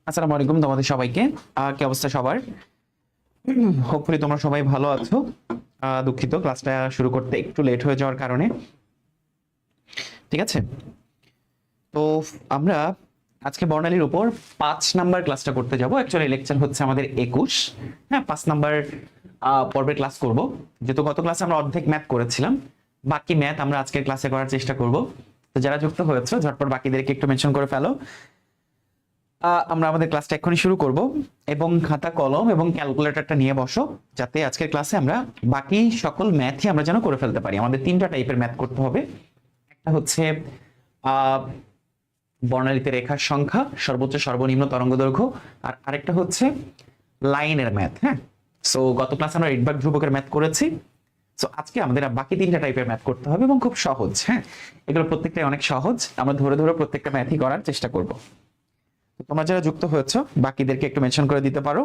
আসসালামু আলাইকুম তোমাদের সবাইকে। কি অবস্থা সবার? হোপফুলি তোমরা সবাই ভালো আছো। দুঃখিত ক্লাসটা শুরু করতে একটু লেট হয়ে যাওয়ার কারণে। ঠিক আছে, তো আমরা আজকে বর্ণালীর উপর 5 নাম্বার ক্লাসটা করতে যাব। অ্যাকচুয়ালি লেকচার হচ্ছে আমাদের 21। হ্যাঁ, 5 নাম্বার পর্বের ক্লাস করব। যেহেতু গত ক্লাসে আমরা অর্ধেক ম্যাথ করেছিলাম, বাকি ম্যাথ আমরা আজকের ক্লাসে করার চেষ্টা করব। তো যারা যুক্ত হয়েছে ঝটপট বাকিদেরকে একটু মেনশন করে ফেলো। আমরা আমাদের ক্লাসটা এখনই শুরু করব এবং খাতা কলম এবং ক্যালকুলেটরটা নিয়ে বসো, যাতে আজকের ক্লাসে আমরা বাকি সকল ম্যাথই আমরা যেন করে ফেলতে পারি। আমাদের 3টা টাইপের ম্যাথ করতে হবে। একটা হচ্ছে বর্ণালীতে রেখার সংখ্যা, সর্বোচ্চ সর্বনিম্ন তরঙ্গ দৈর্ঘ্য, আর আরেকটা হচ্ছে লাইনের ম্যাথ। হ্যাঁ, সো গত ক্লাসে আমরা রিডবার্গ ধ্রুবকের ম্যাথ করেছি। সো আজকে আমাদের বাকি 3টা টাইপের ম্যাথ করতে হবে এবং খুব সহজ। হ্যাঁ, এগুলো প্রত্যেকটাই অনেক সহজ। আমরা ধরে ধরে প্রত্যেকটা ম্যাথই করার চেষ্টা করব। তোমরা যারা যুক্ত হয়েছো বাকিদেরকে একটু মেনশন করে দিতে পারো।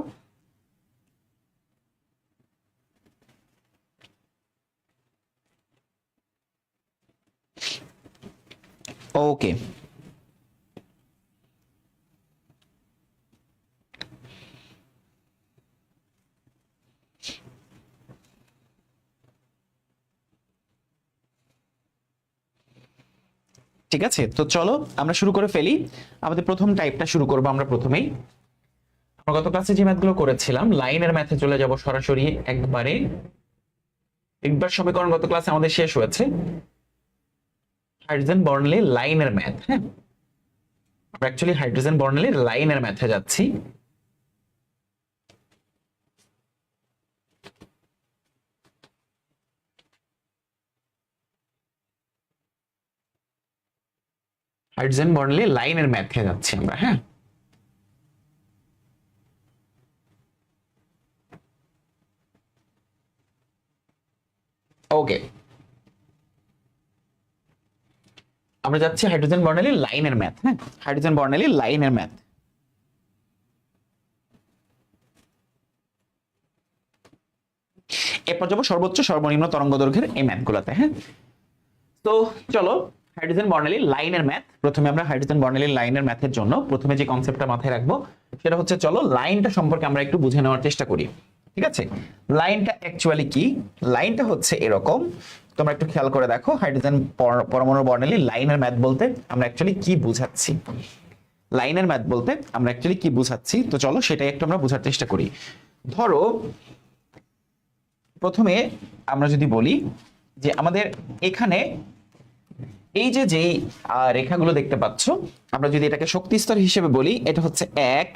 ওকে, ঠিক আছে, তো চলো আমরা শুরু করে ফেলি। আমাদের প্রথম টাইপটা শুরু করবো আমরা প্রথমেই। আমরা গত ক্লাসে যে ম্যাথগুলো করেছিলাম, লাইনের ম্যাথে চলে যাব সরাসরি একবারে। একবার সমীকরণ গত ক্লাসে আমাদের শেষ হয়েছে। হাইড্রোজেন বর্ণালী লাইনের ম্যাথ। হ্যাঁ, আমরা অ্যাকচুয়ালি হাইড্রোজেন বর্ণালীর লাইনের ম্যাথে যাচ্ছি। হাইড্রোজেন বর্ণালী লাইনের ম্যাথে যাচ্ছি আমরা। হ্যাঁ, ওকে, আমরা যাচ্ছি হাইড্রোজেন বর্ণালী লাইনের ম্যাথ। হ্যাঁ, হাইড্রোজেন বর্ণালী লাইনের ম্যাথ। এরপর যাবো সর্বোচ্চ সর্বনিম্ন তরঙ্গ দৈর্ঘ্যের এই ম্যাথগুলোতে। হ্যাঁ, তো চলো হাইড্রোজেন বর্ণালী লাইনের ম্যাথ। প্রথমে আমরা হাইড্রোজেন বর্ণালী লাইনের ম্যাথের জন্য প্রথমে যে কনসেপ্টটা মাথায় রাখবো সেটা হচ্ছে, চলো লাইনটা সম্পর্কে আমরা একটু বুঝে নেওয়ার চেষ্টা করি। ঠিক আছে, লাইনটা অ্যাকচুয়ালি কি? লাইনটা হচ্ছে এরকম, তোমরা একটু খেয়াল করে দেখো হাইড্রোজেন পরমাণু বর্ণালী লাইনের ম্যাথ বলতে আমরা অ্যাকচুয়ালি কি বুঝাচ্ছি। লাইনের ম্যাথ বলতে আমরা অ্যাকচুয়ালি কি বুঝাচ্ছি, তো চলো সেটাই একটু আমরা বোঝার চেষ্টা করি। ধরো প্রথমে আমরা যদি বলি যে আমাদের এখানে এই যে যেই রেখাগুলো দেখতে পাচ্ছ, আমরা যদি এটাকে শক্তি স্তর হিসেবে বলি, এটা হচ্ছে 1,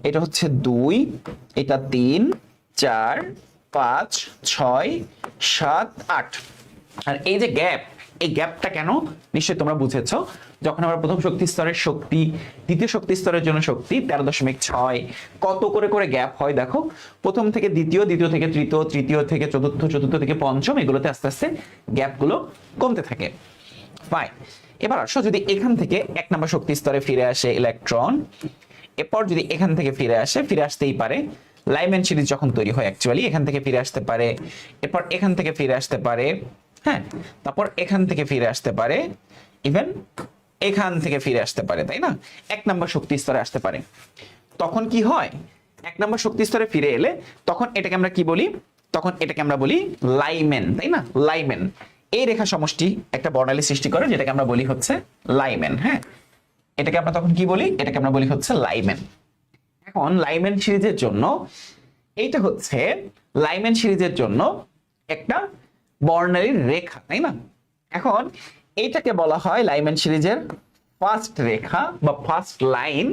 এটা হচ্ছে 2, এটা 3, 4, 5, 6, 7, 8। আর এই যে গ্যাপ, এই গ্যাপটা কেন নিশ্চয়ই তোমরা বুঝেছো। যখন আমরা প্রথম শক্তি স্তরের শক্তি, দ্বিতীয় শক্তি স্তরের জন্য শক্তি 13.6, কত করে করে গ্যাপ হয় দেখো। প্রথম থেকে দ্বিতীয়, দ্বিতীয় থেকে তৃতীয়, তৃতীয় থেকে চতুর্থ, চতুর্থ থেকে পঞ্চম, এগুলোতে আস্তে আস্তে গ্যাপগুলো কমতে থাকে। ফাইন, এবার আসো যদি এখান থেকে 1 নম্বর শক্তি স্তরে ফিরে আসে ইলেকট্রন, এরপর যদি এখান থেকে ফিরে আসে, ফিরে আসতেই পারে লাইম্যান সিরিজ যখন তৈরি হয়, অ্যাকচুয়ালি এখান থেকে ফিরে আসতে পারে, এরপর এখান থেকে ফিরে আসতে পারে। হ্যাঁ, তারপর এখান থেকে ফিরে আসতে পারে, ইভেন এখান থেকে ফিরে আসতে পারে, তাই না? 1 নম্বর শক্তি স্তরে আসতে পারে। তখন কি হয়? 1 নম্বর শক্তি স্তরে ফিরে এলে তখন এটাকে আমরা কি বলি? তখন এটাকে আমরা বলি লাইমেন, তাই না? লাইমেন। এই রেখা সমষ্টি একটা বর্ণালী সৃষ্টি করে, যেটাকে আমরা বলি হচ্ছে লাইমেন। হ্যাঁ, এটাকে আমরা তখন কি বলি? এটাকে আমরা বলি হচ্ছে লাইমেন। এখন লাইমেন সিরিজের জন্য এইটা হচ্ছে লাইমেন সিরিজের জন্য একটা বর্ণালীর রেখা, তাই না? এখন এইটাকে বলা হয় লাইমেন সিরিজের ফার্স্ট রেখা বা ফার্স্ট লাইন,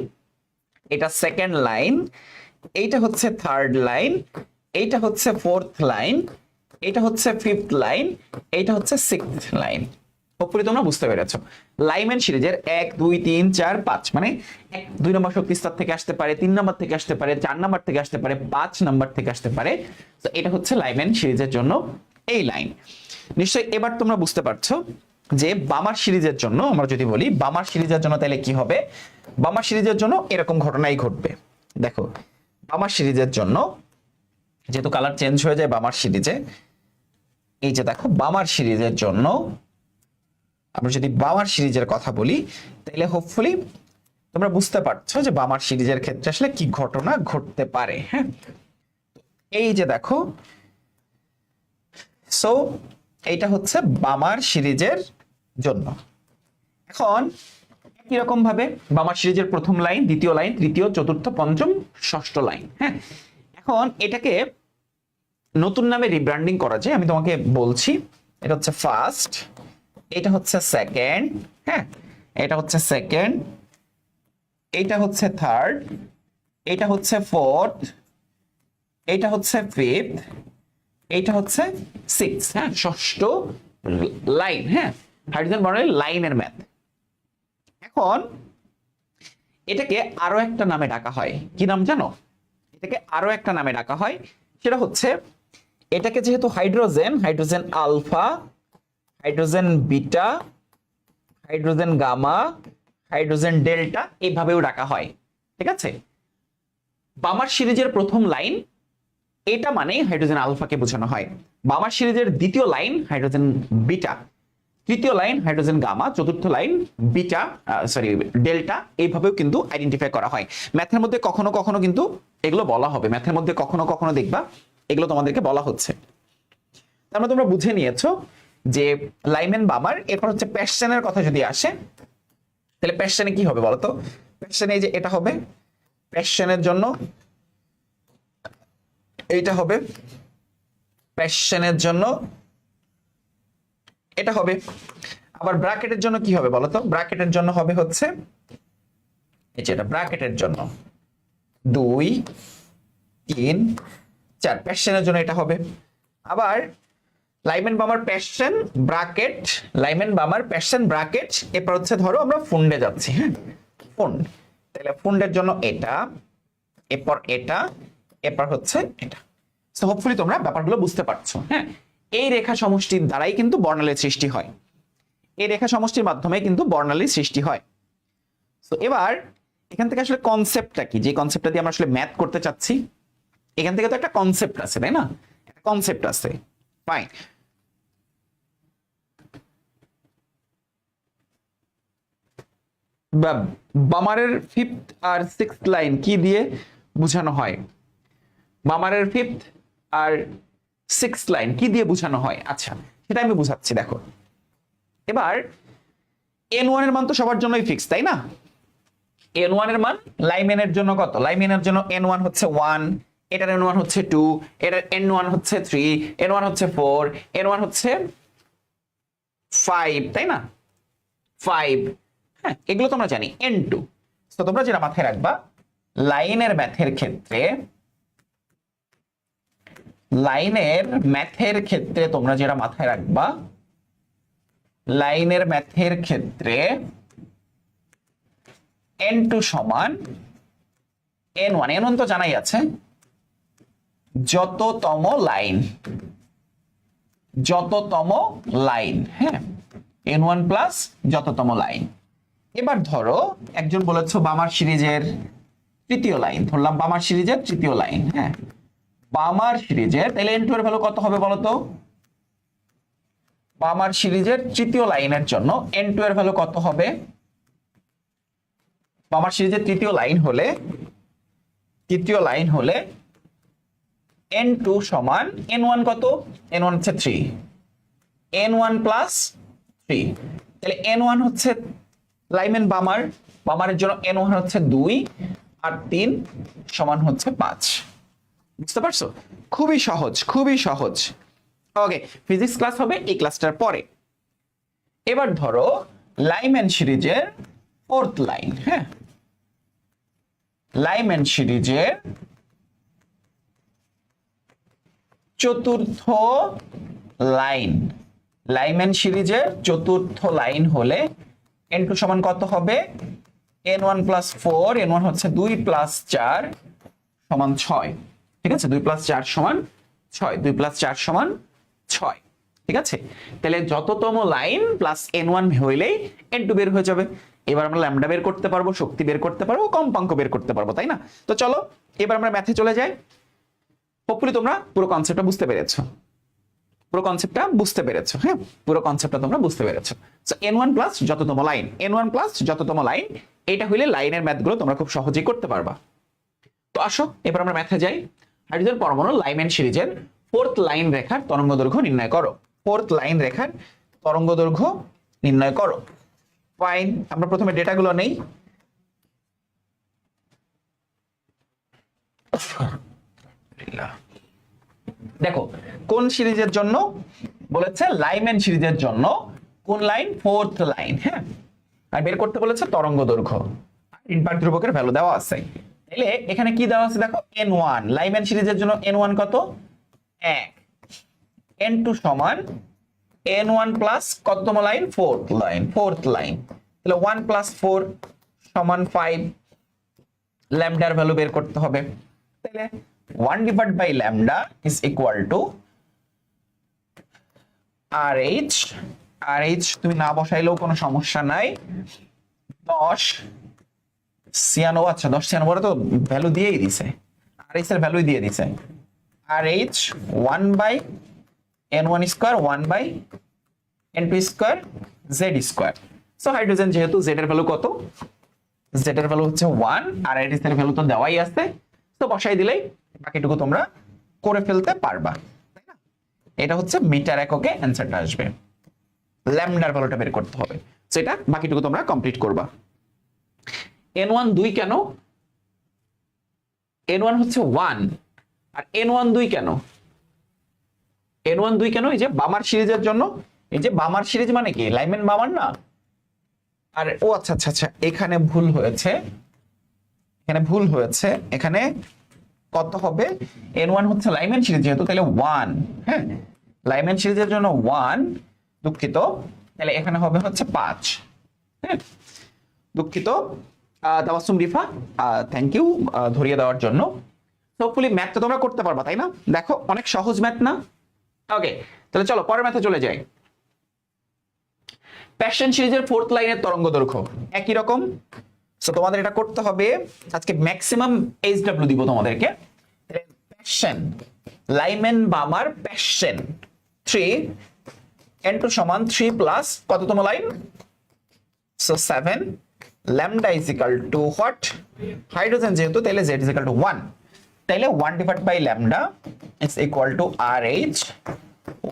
এটা সেকেন্ড লাইন, এইটা হচ্ছে থার্ড লাইন, এইটা হচ্ছে ফোর্থ লাইন, এটা হচ্ছে ফিফথ লাইন, এইটা হচ্ছে সিক্সথ লাইন। হোপফুলি তোমরা বুঝতে পেরেছো। লাইমেন সিরিজের 1, 2, 3, 4, 5 মানে 2 নম্বর শক্তি স্তর থেকে আসতে পারে, 3 নম্বর থেকে আসতে পারে, 4 নম্বর থেকে আসতে পারে, 5 নম্বর থেকে আসতে পারে। তো এটা হচ্ছে লাইমেন সিরিজের জন্য এই লাইন। নিশ্চয়ই এবার তোমরা বুঝতে পারছো যে বামার সিরিজের জন্য আমরা যদি বলি, বামার সিরিজের জন্য তাহলে কি হবে? বামার সিরিজের জন্য এরকম ঘটনাই ঘটবে। দেখো বামার সিরিজের জন্য যেহেতু কালার চেঞ্জ হয়ে যায় বামার সিরিজে, এই যে দেখো বামার সিরিজের জন্য আমরা যদি বামার সিরিজের কথা বলি তাহলে হোপফুলি তোমরা বুঝতে পারছো যে বামার সিরিজের ক্ষেত্রে আসলে কি ঘটনা ঘটতে পারে। হ্যাঁ, এই যে দেখো, সো এইটা হচ্ছে বামার সিরিজের জন্য। এখন একই রকম ভাবে বামার সিরিজের প্রথম লাইন, দ্বিতীয় লাইন, তৃতীয়, চতুর্থ, পঞ্চম, ষষ্ঠ লাইন। হ্যাঁ, এখন এটাকে নতুন নামে রিব্র্যান্ডিং করা যায়, আমি তোমাকে বলছি। এটা হচ্ছে ফার্স্ট, এটা হচ্ছে সেকেন্ড, হ্যাঁ, এটা হচ্ছে সেকেন্ড, এটা হচ্ছে থার্ড, এটা হচ্ছে ফোর্থ, এটা হচ্ছে ফিফথ, এটা হচ্ছে সিক্স। হ্যাঁ, ষষ্ঠ লাইন। হ্যাঁ, হাইড্রোজেন বর্ণের লাইনের ম্যাথ। এখন এটাকে আরো একটা নামে ডাকা হয়, কি নাম জানো? এটাকে আরো একটা নামে ডাকা হয়, সেটা হচ্ছে এটাকে যেহেতু hydrogen, hydrogen alpha, hydrogen beta, hydrogen gamma, hydrogen delta এইভাবেও ডাকা হয়। ঠিক আছে, বামার সিরিজের প্রথম লাইন এটা মানে হাইড্রোজেন আলফাকে বোঝানো হয়। বামার সিরিজের দ্বিতীয় লাইন হাইড্রোজেন বিটা, তৃতীয় লাইন হাইড্রোজেন গামা, চতুর্থ লাইন বিটা ডেল্টা, এইভাবেও কিন্তু আইডেন্টিফাই করা হয়। ম্যাথের মধ্যে কখনো কখনো কিন্তু এগুলো বলা হবে, ম্যাথের মধ্যে কখনো কখনো দেখবা এগুলো তোমাদেরকে বলা হচ্ছে। তারপরে তোমরা বুঝে নিয়েছো যে লাইমেন বামার। এরপর হচ্ছে প্যাশনের কথা যদি আসে, তাহলে প্যাশনে কি হবে বলতো? প্যাশনে এই যে এটা হবে, প্যাশনের জন্য এইটা হবে, প্যাশনের জন্য এটা হবে। আবার ব্র্যাকেটের জন্য কি হবে বলতো? ব্র্যাকেটের জন্য হবে হচ্ছে এই যে এটা, ব্র্যাকেটের জন্য 2 3 4, প্যাশনের জন্য এটা হবে। আবার Lyman Balmer Paschen Brackett, Lyman Balmer Paschen Brackett, এরপর হচ্ছে ধরো আমরা ফুন্ডে যাচ্ছি। হ্যাঁ, ফুন্ড, তাহলে ফুন্ডের জন্য এটা, এরপর এটা, এরপর হচ্ছে এটা। সো হোপফুলি তোমরা ব্যাপারগুলো বুঝতে পারছো। হ্যাঁ, এই রেখা সমষ্টির দ্বারাই কিন্তু বর্ণালীর সৃষ্টি হয়, এই রেখা সমষ্টির মাধ্যমে কিন্তু বর্ণালীর সৃষ্টি হয়। তো এবার এখান থেকে আসলে কনসেপ্টটা কি, যে কনসেপ্টটা দিয়ে আমরা আসলে ম্যাথ করতে চাচ্ছি, এখান থেকে তো একটা কনসেপ্ট আছে তাই না? একটা কনসেপ্ট আছে, ফাইন। বামারের ফিফথ আর সিক্সথ লাইন কি দিয়ে বোঝানো হয়? বামারের ফিফথ আর সিক্সথ লাইন কি দিয়ে বোঝানো হয়? আচ্ছা, সেটা আমি বুঝাচ্ছি। দেখো, এবার n1 এর মান তো সবার জন্যই ফিক্স তাই না? n1 এর মান লাইমেনের জন্য কত? লাইমেনের জন্য n1 হচ্ছে 1, এটার n1 হচ্ছে 2, এটার n1 হচ্ছে 3, n1 হচ্ছে 4, n1 হচ্ছে 5 তাই না? 5। হ্যাঁ, এগুলো তোমরা জানি। n2, তো তোমরা যেটা মাথায় রাখবা, লাইনের ম্যাথের ক্ষেত্রে, লাইনের ম্যাথের ক্ষেত্রে তোমরা যেটা মাথায় রাখবা, লাইনের ম্যাথের ক্ষেত্রে n2 সমান n1, n1 তো জানাই আছে, যততম লাইন, যততম লাইন। হ্যাঁ, n1 প্লাস যততম লাইন। এবার ধরো একজন বলেছো বামার সিরিজের তৃতীয় লাইন, ধরলাম বামার সিরিজের তৃতীয় লাইন। হ্যাঁ, বামার সিরিজের, তাহলে n2 এর ভ্যালু কত হবে বলতো? বামার সিরিজের তৃতীয় লাইনের জন্য n2 এর ভ্যালু কত হবে? বামার সিরিজের তৃতীয় লাইন হলে, তৃতীয় লাইন হলে n2 সমান n1 কত? n1 হচ্ছে 3, n1 প্লাস 3, তাহলে n1 হচ্ছে লাইমেন বামার, বামারের জন্য n1 হচ্ছে 2 আর 3 সমান হচ্ছে 5। বুঝতে পারছো? খুবই সহজ, খুবই সহজ। ওকে, ফিজিক্স ক্লাস হবে এই ক্লাসটার পরে। এবার ধরো লাইমেন সিরিজের ফোর্থ লাইন। হ্যাঁ, লাইমেন সিরিজের চতুর্থ লাইন, লাইমেন সিরিজের চতুর্থ লাইন হলে n2 সমান কত হবে? n1 প্লাস 4, n1 হচ্ছে 2 প্লাস 4 সমান 6। ঠিক আছে, 2 প্লাস 4 সমান 6, 2 প্লাস 4 সমান 6। ঠিক আছে, তাহলে যততম লাইন প্লাস n1 হইলেই n2 বের হয়ে যাবে। এবার আমরা ল্যামডা বের করতে পারবো, শক্তি বের করতে পারবো, কম্পাঙ্ক বের করতে পারবো, তাই না? তো চলো এবার আমরা ম্যাথে চলে যাই। হোপফুলি তোমরা পুরো কনসেপ্টটা বুঝতে পেরেছো। পুরো কনসেপ্টটা বুঝতে পেরেছো, হ্যাঁ, পুরো কনসেপ্টটা তোমরা বুঝতে পেরেছো। সো n1 প্লাস যততম লাইন, n1 প্লাস যততম লাইন, এটা হইলে লাইনের ম্যাথগুলো তোমরা খুব সহজেই করতে পারবা। তো আসো এবার আমরা ম্যাথে যাই। হাইড্রোজেন পরমাণু লাইম্যান সিরিজের ফোর্থ লাইন রেখার তরঙ্গ দৈর্ঘ্য নির্ণয় করো। ফোর্থ লাইন রেখার তরঙ্গ দৈর্ঘ্য নির্ণয় করো। ফাইন, আমরা প্রথমে ডেটাগুলো নেই। দেখো কোন সিরিজের জন্য বলেছে, লাইম্যান সিরিজের জন্য কোন লাইন, ফোর্থ লাইন, হ্যাঁ, আর বের করতে বলেছে তরঙ্গ দৈর্ঘ্য, ইনপার্ট ধ্রুবকের ভ্যালু দেওয়া আছে। তাহলে এখানে কি দেওয়া আছে দেখো, n1 লাইম্যান সিরিজের জন্য n1 কত 1, n2 সমান n1 প্লাস কততম লাইন, ফোর্থ লাইন, তাহলে 1 প্লাস 4 সমান 5, ল্যামডার ভ্যালু বের করতে হবে। তাহলে 1 divide by lambda is equal to RH তুমি না বসাইলেও কোনো সমস্যা নাই, 10 96, আচ্ছা 10 96 তো ভ্যালু দিয়েই দিছে, RH এর ভ্যালু দিয়ে দিছে, RH 1 by n1 square 1 by n2 square z square. So hydrogen যেহেতু z এর ভ্যালু কত, z এর ভ্যালু হচ্ছে 1 আর RH এর ভ্যালু তো দেওয়াই আছে, তো বসাই দিলেই বাকিটুকু তোমরা করে ফেলতে পারবা, তাই না? এটা হচ্ছে মিটার এককে অ্যানসারটা আসবে, ল্যামডার ভ্যালুটা বের করতে হবে, সেটা বাকিটুকু তোমরা কমপ্লিট করবা। n1 2 কেন, n1 হচ্ছে 1 আর n1 2 কেন, n1 2 কেন, এই যে বামার সিরিজের জন্য, এই যে বামার সিরিজ মানে কি লাইম্যান বামার না, আর ও আচ্ছা আচ্ছা আচ্ছা এখানে ভুল হয়েছে, এখানে কত হবে, n1 হচ্ছে লাইম্যান সিরিজ যেহেতু, তাহলে 1, হ্যাঁ, লাইম্যান সিরিজের জন্য 1, দুঃখিত, তাহলে এখানে হবে হচ্ছে 5, হ্যাঁ, দুঃখিত তাবাসসুম রিফা, থ্যাংক ইউ ধরিয়ে দেওয়ার জন্য। হোপফুলি ম্যাথ তো তোমরা করতে পারবা, তাই না? দেখো অনেক সহজ ম্যাথ না? ওকে, তাহলে চলো পরের ম্যাথে চলে যাই। প্যাশন সিরিজের ফোর্থ লাইনের তরঙ্গ দৈর্ঘ্য একই রকম। সো তোমাদের এটা করতে হবে, আজকে ম্যাক্সিমাম এইচডব্লিউ দিব তোমাদেরকে। প্যাশন লাইম্যান বামার প্যাশন 3, n2 সমান 3 প্লাস কততম line, so 7, lambda is equal to what, hydrogen যেহেতু তাহলে z ইজ ইকুয়াল টু 1, তাহলে 1 divide by lambda is equal to RH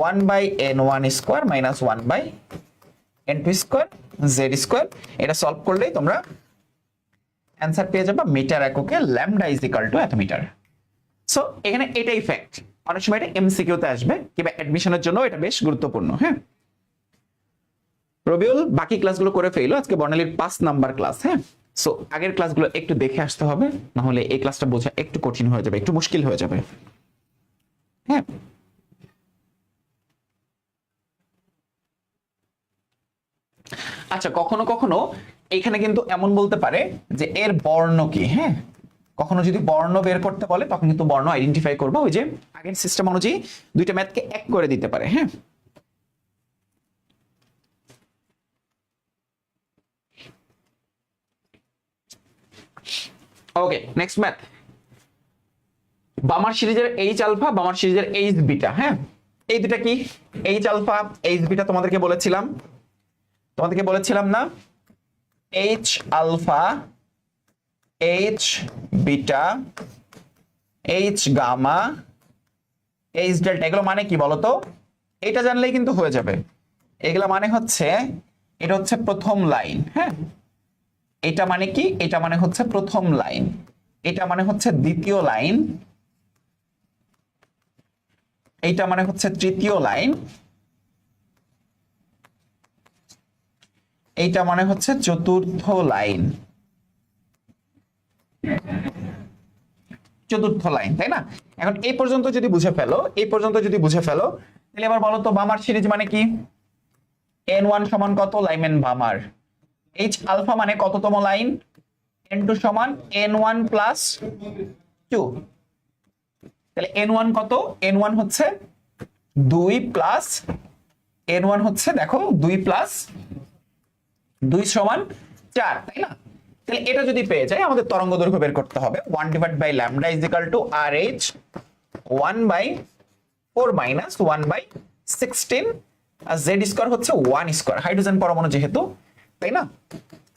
1 by n1 square minus 1 by n2 square z square. এটা solve করলেই তোমরা answer পেয়ে যাবে metre এককে lambda is equal to এত মিটার। সো এখানে এটাই ফ্যাক্ট, অনেক সময় এটা এমসিকিউ তে আসবে কিংবা অ্যাডমিশনের জন্য এটা বেশ গুরুত্বপূর্ণ, হ্যাঁ। রবিউল বাকি ক্লাসগুলো করে ফেলো, আজকে বর্ণালীর 5 নাম্বার ক্লাস, হ্যাঁ। সো আগের ক্লাসগুলো একটু দেখে আসতে হবে, না হলে এই ক্লাসটা বোঝা একটু কঠিন হয়ে যাবে, একটু মুশকিল হয়ে যাবে, হ্যাঁ। আচ্ছা কখনো কখনো এখানে কিন্তু এমন বলতে পারে যে এর বর্ণ কি, হ্যাঁ, কখনো যদি বর্ণ বের করতে বলে তখন কিন্তু বর্ণ আইডেন্টিফাই করবা, ওই যে আগের সিস্টেম অনুযায়ী দুইটা ম্যাথকে এক করে দিতে পারে, হ্যাঁ। ওকে, নেক্সট ম্যাথ, বামার সিরিজের এইচ আলফা, বামার সিরিজের এইচ বিটা, হ্যাঁ। এই দুটা কি, এইচ আলফা এইচ বিটা তোমাদেরকে বলেছিলাম না, H alpha H beta H gamma H delta, এগুলো মানে কি বলতো, এটা জানলেই কিন্তু হয়ে যাবে। এগুলো মানে হচ্ছে, এটা হচ্ছে প্রথম লাইন, হ্যাঁ, এটা মানে কি, এটা মানে হচ্ছে প্রথম লাইন, এটা মানে হচ্ছে দ্বিতীয় লাইন, এইটা মানে হচ্ছে তৃতীয় লাইন, এইটা মানে হচ্ছে চতুর্থ লাইন, তাই না? এখন এই পর্যন্ত যদি বুঝে ফেলো, তাহলে এবার বলো তো বামার সিরিজ মানে কি, n1 সমান কত, লাইম্যান বামার, এইচ আলফা মানে কততম লাইন, n2 সমান n1 প্লাস 2, তাহলে n1 কত, n1 হচ্ছে 2 প্লাস n1 হচ্ছে দেখো 2 প্লাস 2 সমান 4, তাই না? তাহলে এটা যদি পেয়ে যাই আমাদের তরঙ্গ দৈর্ঘ্য বের করতে হবে, 1 divide by lambda is equal to RH 1 by 4 minus 1 by 16 আর জেড স্কোয়ার হচ্ছে 1 স্কোয়ার, হাইড্রোজেন পরমাণু যেহেতু, তাই না?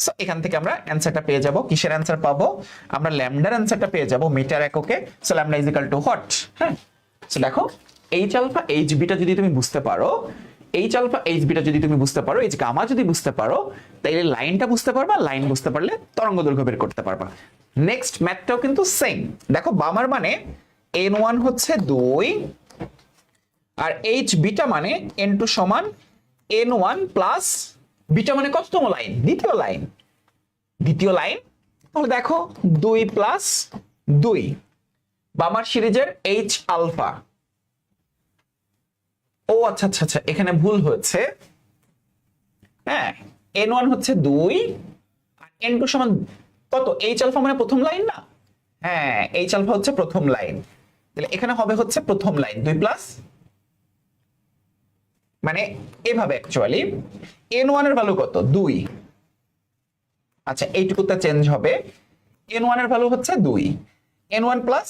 সো এখান থেকে আমরা অ্যান্সারটা পেয়ে যাব। কিসের অ্যান্সার পাবো? আমরা ল্যামডার অ্যান্সারটা পেয়ে যাব মিটার এককে। So lambda is equal to what? হ্যাঁ, সো দেখো এইচ আলফা এইচ বিটা যদি তুমি বুঝতে পারো, এইচ আলফা এইচ বিটা যদি তুমি বুঝতে পারো, এইচ গামা যদি বুঝতে পারো, তাইলে লাইনটা বুঝতে পারবা, লাইন বুঝতে পারলে তরঙ্গ দৈর্ঘ্য বের করতে পারবা। নেক্সট ম্যাথটাও কিন্তু সেম। দেখো বামার মানে n1 হচ্ছে 2 আর এইচ বিটা মানে n2 সমান n1 প্লাস বিটা মানে কততম লাইন? দ্বিতীয় লাইন, দ্বিতীয় লাইন। তাহলে দেখো 2 প্লাস 2 বামার সিরিজের এইচ আলফা। ও আচ্ছা আচ্ছা আচ্ছা, এখানে ভুল হয়েছে। হ্যাঁ, n1 হচ্ছে 2 আর n2 সমান কত? এইচ আলফা মানে প্রথম লাইন না? হ্যাঁ, এইচ আলফা হচ্ছে প্রথম লাইন, তাহলে এখানে হবে হচ্ছে প্রথম লাইন 2 প্লাস, মানে এভাবে অ্যাকচুয়ালি n1 এর ভ্যালু কত? 2। আচ্ছা, এইটুকুতে চেঞ্জ হবে, n1 এর ভ্যালু হচ্ছে 2, n1 প্লাস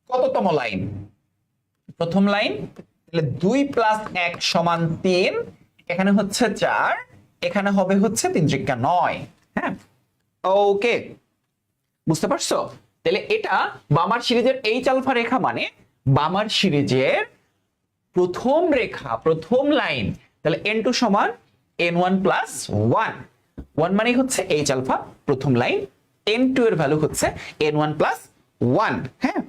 কততম লাইন? প্রথম লাইন, তাহলে 2 প্লাস 1 সমান 3, এখানে হচ্ছে 4, এখানে হবে হচ্ছে 3 × 9। হ্যাঁ, ওকে, বুঝতে পারছো? তাহলে এটা বামার সিরিজের এইচ আলফা রেখা মানে বামার সিরিজের প্রথম রেখা, প্রথম লাইন। তাহলে n2 সমান n1 প্লাস 1, 1 মানে হচ্ছে এইচ আলফা প্রথম লাইন, n2 এর ভ্যালু হচ্ছে n1 প্লাস 1। হ্যাঁ,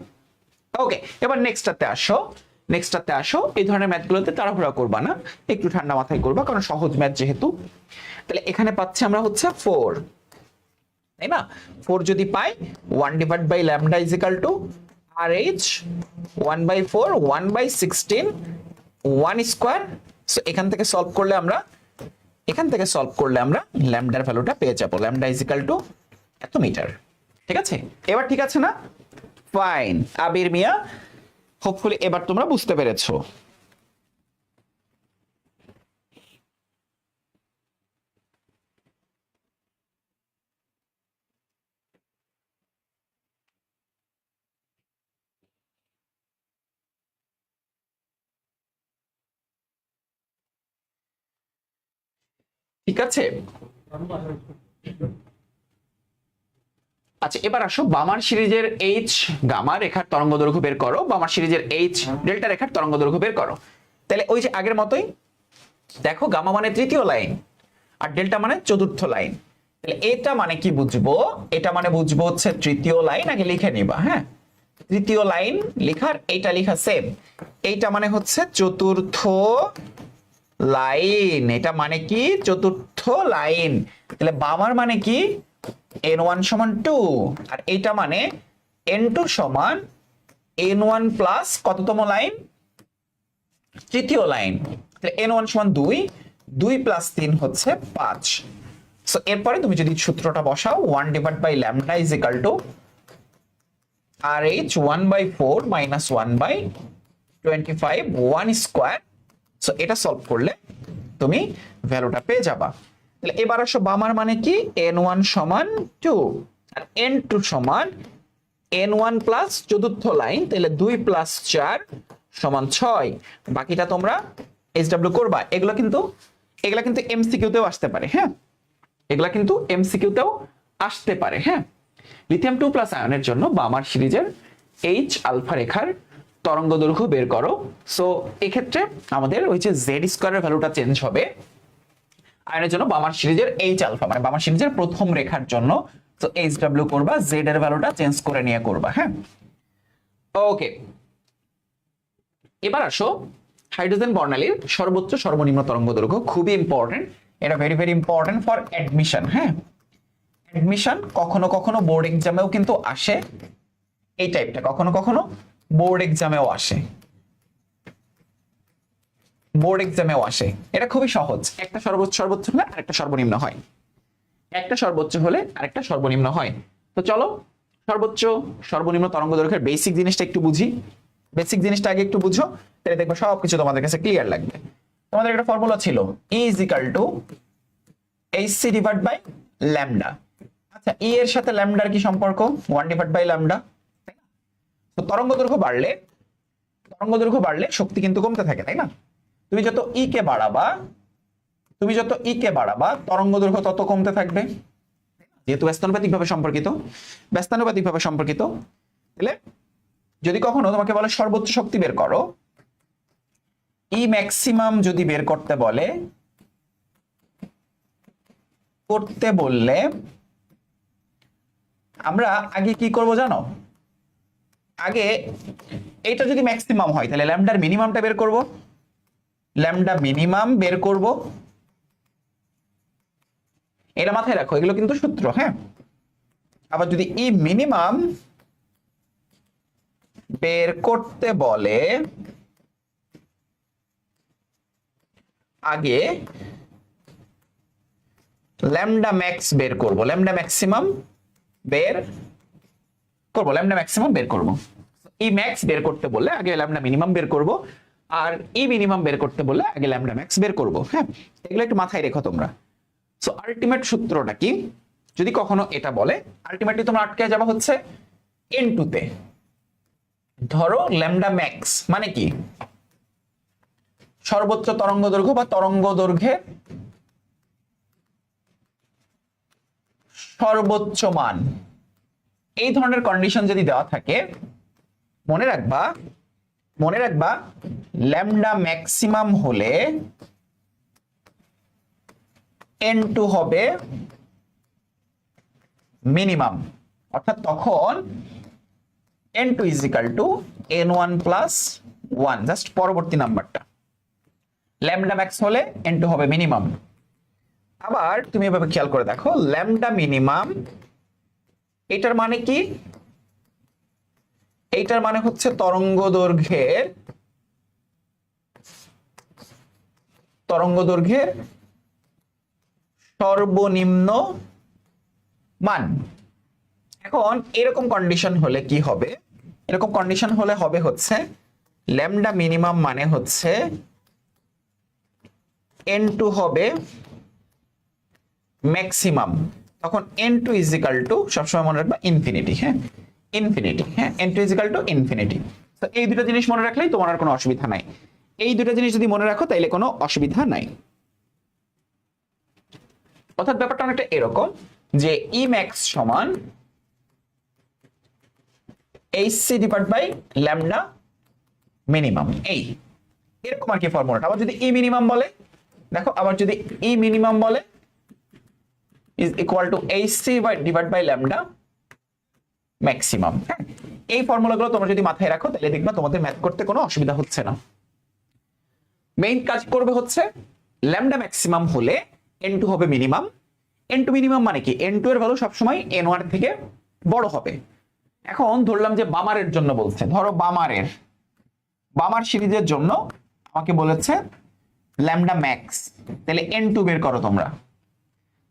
ওকে, এবার নেক্সটটাতে আসো। নেক্সটটাতে আসো, এই ধরনের ম্যাথগুলোতে তাড়াহুড়া করবা না, একটু ঠান্ডা মাথায় করবা, কারণ সহজ ম্যাথ যেহেতু। তাহলে এখানে পাচ্ছি আমরা হচ্ছে 4, তাই না? 4 যদি পাই, 1 divide by lambda is equal to RH 1/4 1/16 1 square. So এখান থেকে সলভ করলে আমরা, এখান থেকে সলভ করলে আমরা ল্যামডার ভ্যালুটা পেয়ে যাব, ল্যামডা ইজ ইকুয়াল টু এত মিটার। ঠিক আছে, এবার ঠিক আছে না? ফাইন আবির মিয়া, হোপফুলি এবার তোমরা বুঝতে পেরেছো। ঠিক আছে, আচ্ছা এবার আসো বামার সিরিজের এইচ গামা রেখার তরঙ্গ দৈর্ঘ্য বের করো, বামার সিরিজের এইচ ডেল্টা রেখার তরঙ্গ দৈর্ঘ্য বের করো। তাহলে ওই যে আগের মতোই দেখো, গামা মানে তৃতীয় লাইন আর ডেল্টা মানে চতুর্থ লাইন। তাহলে এটা মানে কি বুঝবো? এটা মানে বুঝবো হচ্ছে তৃতীয় লাইন, আগে লিখে নিবা। হ্যাঁ, তৃতীয় লাইন লিখার এইটা লিখা সেম। এইটা মানে হচ্ছে চতুর্থ লাইন, এটা মানে কি? চতুর্থ লাইন। তাহলে বামার মানে কি? n1 সমান 2 আর এইটা মানে n2 সমান n1 প্লাস কততম লাইন? তৃতীয় লাইন। তাহলে n1 সমান 2, 2 প্লাস 3 হচ্ছে 5। সো এরপরে তুমি যদি সূত্রটা বসাও, 1 divide by lambda is equal to RH 1/4 minus 1/25 1 square. So এটা সলভ করলে তুমি ভ্যালুটা পেয়ে যাবা। তাহলে এবার আসো বামার মানে কি? n1 সমান 2 আর n2 সমান n1 প্লাস চতুর্থ লাইন, তাহলে 2 প্লাস 4 সমান 6। বাকিটা তোমরা SW করবা। এগুলা কিন্তু এমসিকিউতেও আসতে পারে। হ্যাঁ, এগুলা কিন্তু এমসিকিউতেও আসতে পারে। হ্যাঁ, লিথিয়াম 2+ আয়নের জন্য বামার সিরিজের এইচ আলফা রেখার তরঙ্গ দৈর্ঘ্য বের করো। সো এই ক্ষেত্রে আমাদের ওই যে জেড স্কয়ারের ভ্যালুটা চেঞ্জ হবে আয়নের জন্য বামার সিরিজের এইচ আলফা মানে বামার সিরিজের প্রথম রেখার জন্য। তো SW করবা, জেড এর ভ্যালুটা চেঞ্জ করে নিয়ে করবা। হ্যাঁ, ওকে, এবার আসো হাইড্রোজেন বর্ণালীর সর্বোচ্চ সর্বনিম্ন তরঙ্গ দৈর্ঘ্য। খুবই ইম্পর্টেন্ট, এটা very very important for admission. হ্যাঁ, অ্যাডমিশন কখনো কখনো বোর্ড এক্সামেও কিন্তু আসে এই টাইপটা, কখনো কখনো বোর্ড এক্সামেও আসে, বোর্ড এক্সামেও আসে। এটা খুবই সহজ, একটা সর্বোচ্চ সর্বোচ্চ হলে আরেকটা সর্বনিম্ন হয়, একটা সর্বোচ্চ হলে আরেকটা সর্বনিম্ন হয়। তো চলো সর্বোচ্চ সর্বনিম্ন তরঙ্গ দৈর্ঘ্যের বেসিক জিনিসটা একটু বুঝি। বেসিক জিনিসটা আগে একটু বুঝো, তাহলে দেখবে সবকিছু তোমাদের কাছে ক্লিয়ার লাগবে। তোমাদের একটা ফর্মুলা ছিল E = hc divide by lambda. আচ্ছা, E এর সাথে ল্যামডার কি সম্পর্ক? 1 ডিভাইড বাই ল্যামডা। তো তরঙ্গ দৈর্ঘ্য বাড়লে তরঙ্গ দৈর্ঘ্য বাড়লে শক্তি কিন্তু কমতে থাকে, তাই না? তুমি যত ই কে বাড়াবা তরঙ্গ দৈর্ঘ্য তত কমতে থাকবে, যেহেতু ব্যস্তানুপাতিক ভাবে সম্পর্কিত। তাহলে যদি কখনো তোমাকে বলে সর্বোচ্চ শক্তি বের করো, ই ম্যাক্সিমাম যদি বের করতে বললে আমরা আগে কি করব জানো? আগে এটা যদি ম্যাক্সিমাম হয় তাহলে ল্যামডার মিনিমামটা বের করব, এটা মাথায় রাখো, এগুলো কিন্তু সূত্র। হ্যাঁ, আবার যদি ই মিনিমাম বের করতে বলে আগে ল্যামডা ম্যাক্স বের করব, ল্যামডা ম্যাক্সিমাম বের করব। ই ম্যাক্স বের করতে বললে আগে ল্যামডা মিনিমাম বের করব, আর ই মিনিমাম বের করতে বললে আগে ল্যামডা ম্যাক্স বের করব। হ্যাঁ, এগুলো একটু মাথায় রেখো তোমরা। সো আলটিমেট সূত্রটা কি? যদি কখনো এটা বলে, আলটিমেটলি তোমরা আটকে যাবে হচ্ছে n2 তে। ধরো ল্যামডা ম্যাক্স মানে কি? সর্বোচ্চ তরঙ্গ দৈর্ঘ্য বা তরঙ্গ দৈর্ঘ্যের সর্বোচ্চ মান। এই ধরনের কন্ডিশন যদি দেওয়া থাকে, মনে রাখবা ল্যামডা ম্যাক্সিমাম হলে n2 হবে মিনিমাম, অর্থাৎ তখন n2 is equal two n1 plus 1, just পরবর্তী নাম্বারটা। ল্যামডা ম্যাক্স হলে n2 হবে মিনিমাম। আবার তুমি এভাবে খেয়াল করে দেখো, ল্যামডা মিনিমাম এটার মানে কি? এইটার মানে হচ্ছে তরঙ্গ দৈর্ঘ্যের সর্বনিম্ন মান। এখন এরকম কন্ডিশন হলে কি হবে? এরকম কন্ডিশন হলে হবে হচ্ছে ল্যামডা মিনিমাম মানে হচ্ছে n2 হবে ম্যাক্সিমাম, তখন n2 ইজ ইকাল টু, সবসময় মনে রাখবা, ইনফিনিটি। হ্যাঁ, ইনফিনিটি। হ্যাঁ, n2 is equal to infinity. তো এই দুটো জিনিস মনে রাখলেই তোমার আর কোনো অসুবিধা নাই। এই দুটো জিনিস যদি মনে রাখো তাইলে কোনো অসুবিধা নাই। অর্থাৎ ব্যাপারটা অনেকটা এরকম যে ই ম্যাক্স সমান hc divide by lambda minimum, এই এরকম আর কি ফর্মুলাটা। আবার যদি ই মিনিমাম বলে, দেখো, আবার যদি ই মিনিমাম বলে is equal to hc divide by lambda maximum. হ্যাঁ, এই ফর্মুলাগুলো তোমরা যদি মাথায় রাখো তাহলে দেখবা তোমাদের ম্যাথ করতে কোনো অসুবিধা হচ্ছে না। মেইন কাজ করবে হচ্ছে ল্যামডা ম্যাক্সিমাম হলে n2 হবে মিনিমাম। n2 মিনিমাম মানে কি? n2 এর ভ্যালু সবসময় n1 থেকে বড় হবে। এখন ধরলাম যে বামারের জন্য বলছে, ধরো বামার সিরিজের জন্য আমাকে বলেছে ল্যামডা ম্যাক্স, তাহলে n2 বের করো তোমরা।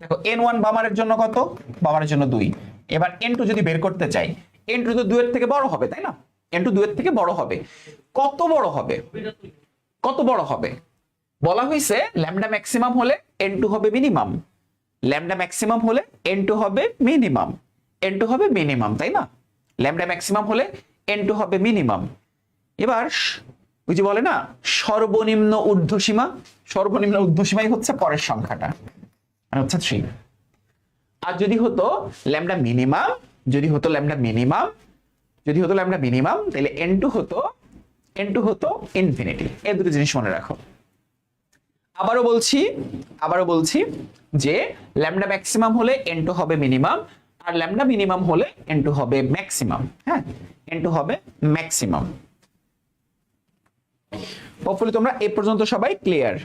দেখো n1 বামারের জন্য কত? বামারের জন্য 2। এবার n2 যদি বের করতে চাই, n2 তো 2 এর থেকে বড় হবে, তাই না? n2 2 এর থেকে বড় হবে। কত বড় হবে? বলা হয়েছে ল্যামডা ম্যাক্সিমাম হলে n2 হবে মিনিমাম, ল্যামডা ম্যাক্সিমাম হলে n2 হবে মিনিমাম, তাই না? ল্যামডা ম্যাক্সিমাম হলে n2 হবে মিনিমাম। এবার ওই যে বলে না সর্বনিম্ন ঊর্ধ্বসীমাই হচ্ছে পরের সংখ্যাটা, মানে হচ্ছে 3। আর যদি হতো ল্যামডা মিনিমাম তাহলে n2 হতো ইনফিনিটি। এই দুটো জিনিস মনে রাখো। আবারও বলছি যে ল্যামডা ম্যাক্সিমাম হলে n2 হবে মিনিমাম, আর ল্যামডা মিনিমাম হলে n2 হবে ম্যাক্সিমাম। হ্যাঁ, n2 হবে ম্যাক্সিমাম। হোপফুলি তোমরা এই পর্যন্ত সবাই ক্লিয়ার।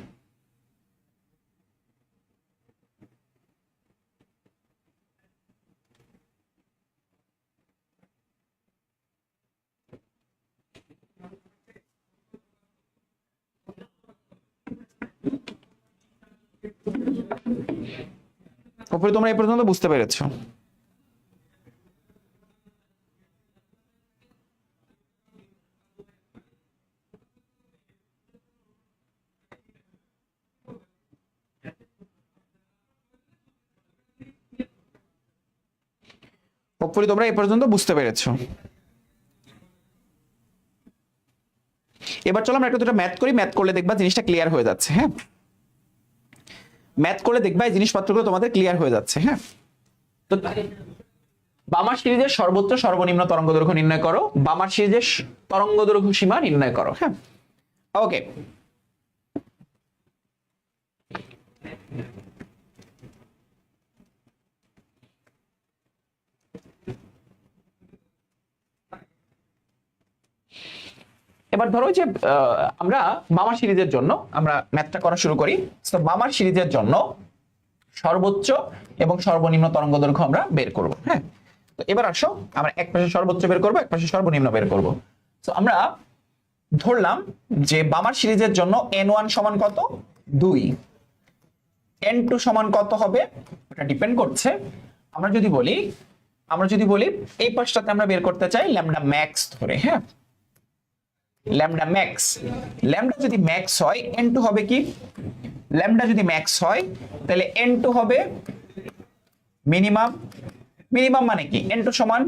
হোপফুলি তোমরা এই পর্যন্ত বুঝতে পেরেছো। হোপফুলি তোমরা এই পর্যন্ত বুঝতে পেরেছো। এবার চলো আমরা একটা দুটো ম্যাথ করি, ম্যাথ করলে দেখবা জিনিসটা ক্লিয়ার হয়ে যাচ্ছে। হ্যাঁ, ম্যাথ করলে দেখবা এই জিনিসপত্রগুলো তোমাদের ক্লিয়ার হয়ে যাচ্ছে। হ্যাঁ, তো বামার সিরিজের সর্বোচ্চ সর্বনিম্ন তরঙ্গ দৈর্ঘ্য নির্ণয় করো, বামার সিরিজের তরঙ্গ দৈর্ঘ্য সীমা নির্ণয় করো। হ্যাঁ, ওকে। এবার ধরো যে আমরা বামার সিরিজের জন্য আমরা ম্যাথটা করা শুরু করি। তো বামার সিরিজের জন্য সর্বোচ্চ এবং সর্বনিম্ন তরঙ্গ দৈর্ঘ্য আমরা বের করব। হ্যাঁ, তো এবার আসো আমরা এক পাশে সর্বোচ্চ বের করব, এক পাশে সর্বনিম্ন বের করব। তো আমরা ধরলাম যে বামার সিরিজের জন্য n1 সমান কত, 2, n2 সমান কত হবে এটা ডিপেন্ড করছে। আমরা যদি বলি এই পাশটাতে আমরা বের করতে চাই ল্যামডা ম্যাক্স ধরে। হ্যাঁ, ল্যামডা ম্যাক্স, ল্যামডা যদি ম্যাক্স হয় n2 হবে কি, ল্যামডা যদি ম্যাক্স হয় তাহলে n2 হবে মিনিমাম। মিনিমাম মানে কি, n2 সমান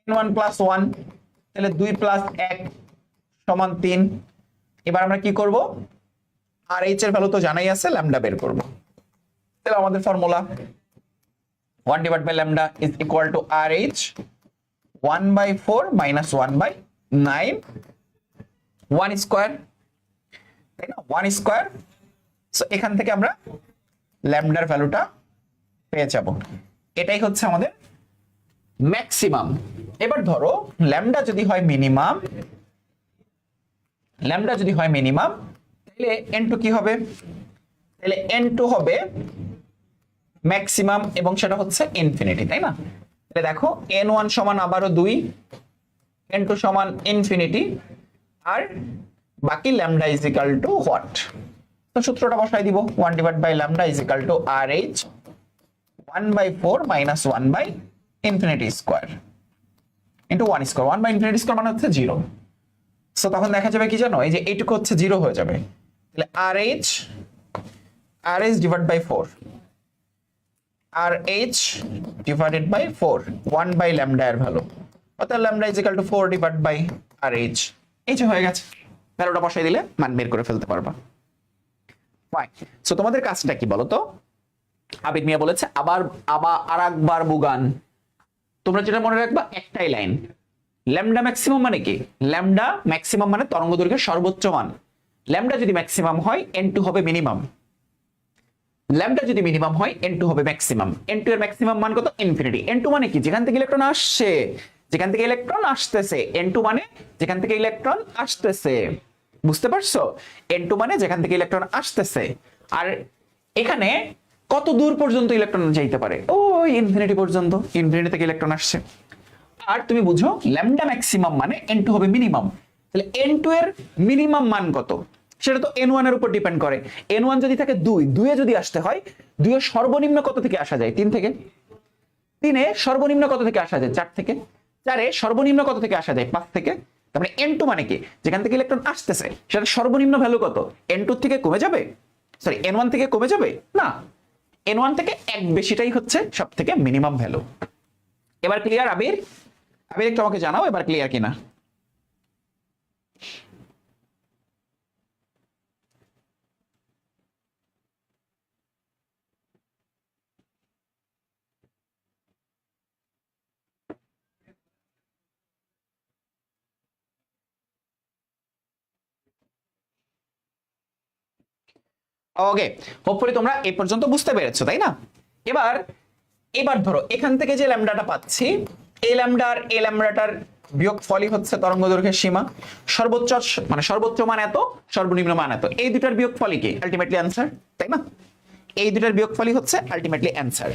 n1 প্লাস 1, তাহলে 2 প্লাস 1 সমান 3। এবার আমরা কি করব, আর এইচ এর ভ্যালু তো জানাই আছে, ল্যামডা বের করব। তাহলে আমাদের formula 1 divide by lambda is equal to RH 1/4 minus 1/9 1 square, তাই না, 1 স্কয়ার। সো এখান থেকে আমরা ল্যামডার ভ্যালুটা পেয়ে যাব। এটাই হচ্ছে আমাদের ম্যাক্সিমাম। এবার ধরো ল্যামডা যদি হয় মিনিমাম, ল্যামডা যদি হয় মিনিমাম তাহলে n2 কি হবে, তাহলে n2 হবে ম্যাক্সিমাম এবং সেটা হচ্ছে ইনফিনিটি, তাই না। তাহলে দেখো n1 সমান আবারও 2, n2 সমান ইনফিনিটি, আর বাকি lambda is equal to what. তো সূত্রটা বসাই দিব, 1 divide by lambda is equal to RH 1/4 minus 1/infinity square into 1 square. 1/infinity square মানে হচ্ছে 0। সো তখন দেখা যাবে কি জানো, এই যে এইটুকু হচ্ছে 0 হয়ে যাবে। তাহলে RH divide by 4, RH divided by 4, 1 by lambda এর ভ্যালু, অর্থাৎ lambda is equal to 4 divide by RH। এই যে হয়ে গেছে, ভ্যালুটা বসাই দিলে মান বের করে ফেলতে পারবা। ফাইন। সো তোমাদের কাজটা কি বলো তো, আবিদ মিয়া বলেছে আবার আরেকবার বুগান। তোমরা যেটা মনে রাখবা একটাই লাইন, ল্যামডা ম্যাক্সিমাম মানে কি, ল্যামডা ম্যাক্সিমাম মানে তরঙ্গ দৈর্ঘ্যের সর্বোচ্চ মান। ল্যামডা যদি ম্যাক্সিমাম হয় n2 হবে মিনিমাম, ল্যামডা যদি মিনিমাম হয় n2 হবে ম্যাক্সিমাম। n2 এর ম্যাক্সিমাম মান কত, ইনফিনিটি। n2 মানে কি, যেখান থেকে ইলেকট্রন আসছে, যেখান থেকে ইলেকট্রন আসতেছে। n2 মানে যেখান থেকে ইলেকট্রন আসতেছে, বুঝতে পারছো, n2 মানে যেখান থেকে ইলেকট্রন আসতেছে। আর এখানে কত দূর পর্যন্ত ইলেকট্রন যাইতে পারে, ওই ইনফিনিটি পর্যন্ত, ইনফিনিটি থেকে ইলেকট্রন আসছে। আর তুমি বুঝো ল্যামডা ম্যাক্সিমাম মানে n2 হবে মিনিমাম। তাহলে n2 এর মিনিমাম মান কত, সেটা তো n1 এর উপর ডিপেন্ড করে। n1 যদি থাকে 2, 2 এ যদি আসতে হয়, 2 এর সর্বনিম্ন কত থেকে আসা যায়, 3 থেকে। 3 এ সর্বনিম্ন কত থেকে আসা যায়, 4 থেকে। 4 এ সর্বনিম্ন কত থেকে আসা যায়, 5 থেকে। তার মানে n2 মানে কি, যেখান থেকে ইলেকট্রন আসতেছে সেটা সর্বনিম্ন ভ্যালু কত, n2 থেকে কমে যাবে, সরি n1 থেকে কমে যাবে না, n1 থেকে এক বেশিটাই হচ্ছে সব থেকে মিনিমাম ভ্যালু। এবার ক্লিয়ার আবির? আবির একটু আমাকে জানাও এবার ক্লিয়ার কিনা। ওকে, হোপফুলি তোমরা এই পর্যন্ত বুঝতে পেরেছো, তাই না। এবার এবার ধরো এখান থেকে যে ল্যামডাটা পাচ্ছি, এই ল্যামডা আর এই ল্যামডাটার বিয়োগফলই হচ্ছে তরঙ্গ দৈর্ঘ্যের সীমা। সর্বোচ্চ মানে সর্বোচ্চ মান এত, সর্বনিম্ন মান এত, এই দুটার বিয়োগফলই কি আলটিমেটলি অ্যান্সার, তাই না। এই দুটার বিয়োগফলই হচ্ছে আলটিমেটলি অ্যান্সার।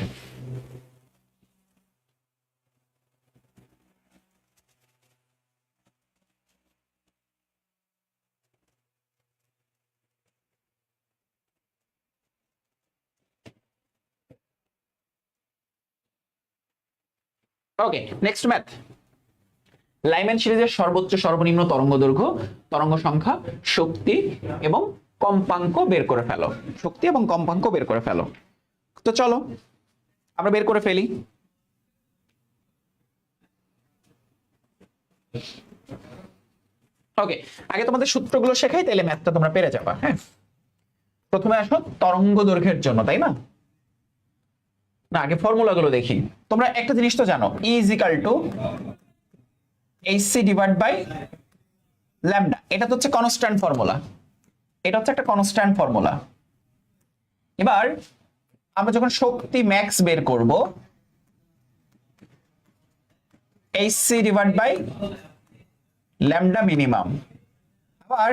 ওকে, নেক্সট ম্যাথ। লাইম্যান সিরিজের সর্বোচ্চ সর্বনিম্ন তরঙ্গ দৈর্ঘ্য, তরঙ্গ সংখ্যা, শক্তি এবং কম্পাঙ্ক বের করে ফেলো। শক্তি এবং কম্পাঙ্ক বের করে ফেলো। তো চলো আমরা বের করে ফেলি। ওকে, আগে তোমাদের সূত্রগুলো শেখাই, তাহলে ম্যাথটা তোমরা পেরে যাবা। হ্যাঁ, প্রথমে আসো তরঙ্গ দৈর্ঘ্যের জন্য, তাই না? না, আগে ফর্মুলাগুলো দেখি। তোমরা একটা জিনিস তো জানো, E is equal to HC divide by lambda. এটা তো হচ্ছে কনস্ট্যান্ট ফর্মুলা, এটা হচ্ছে একটা কনস্ট্যান্ট ফর্মুলা। এবার আমরা যখন শক্তি ম্যাক্স বের করব, HC divide by lambda minimum. আবার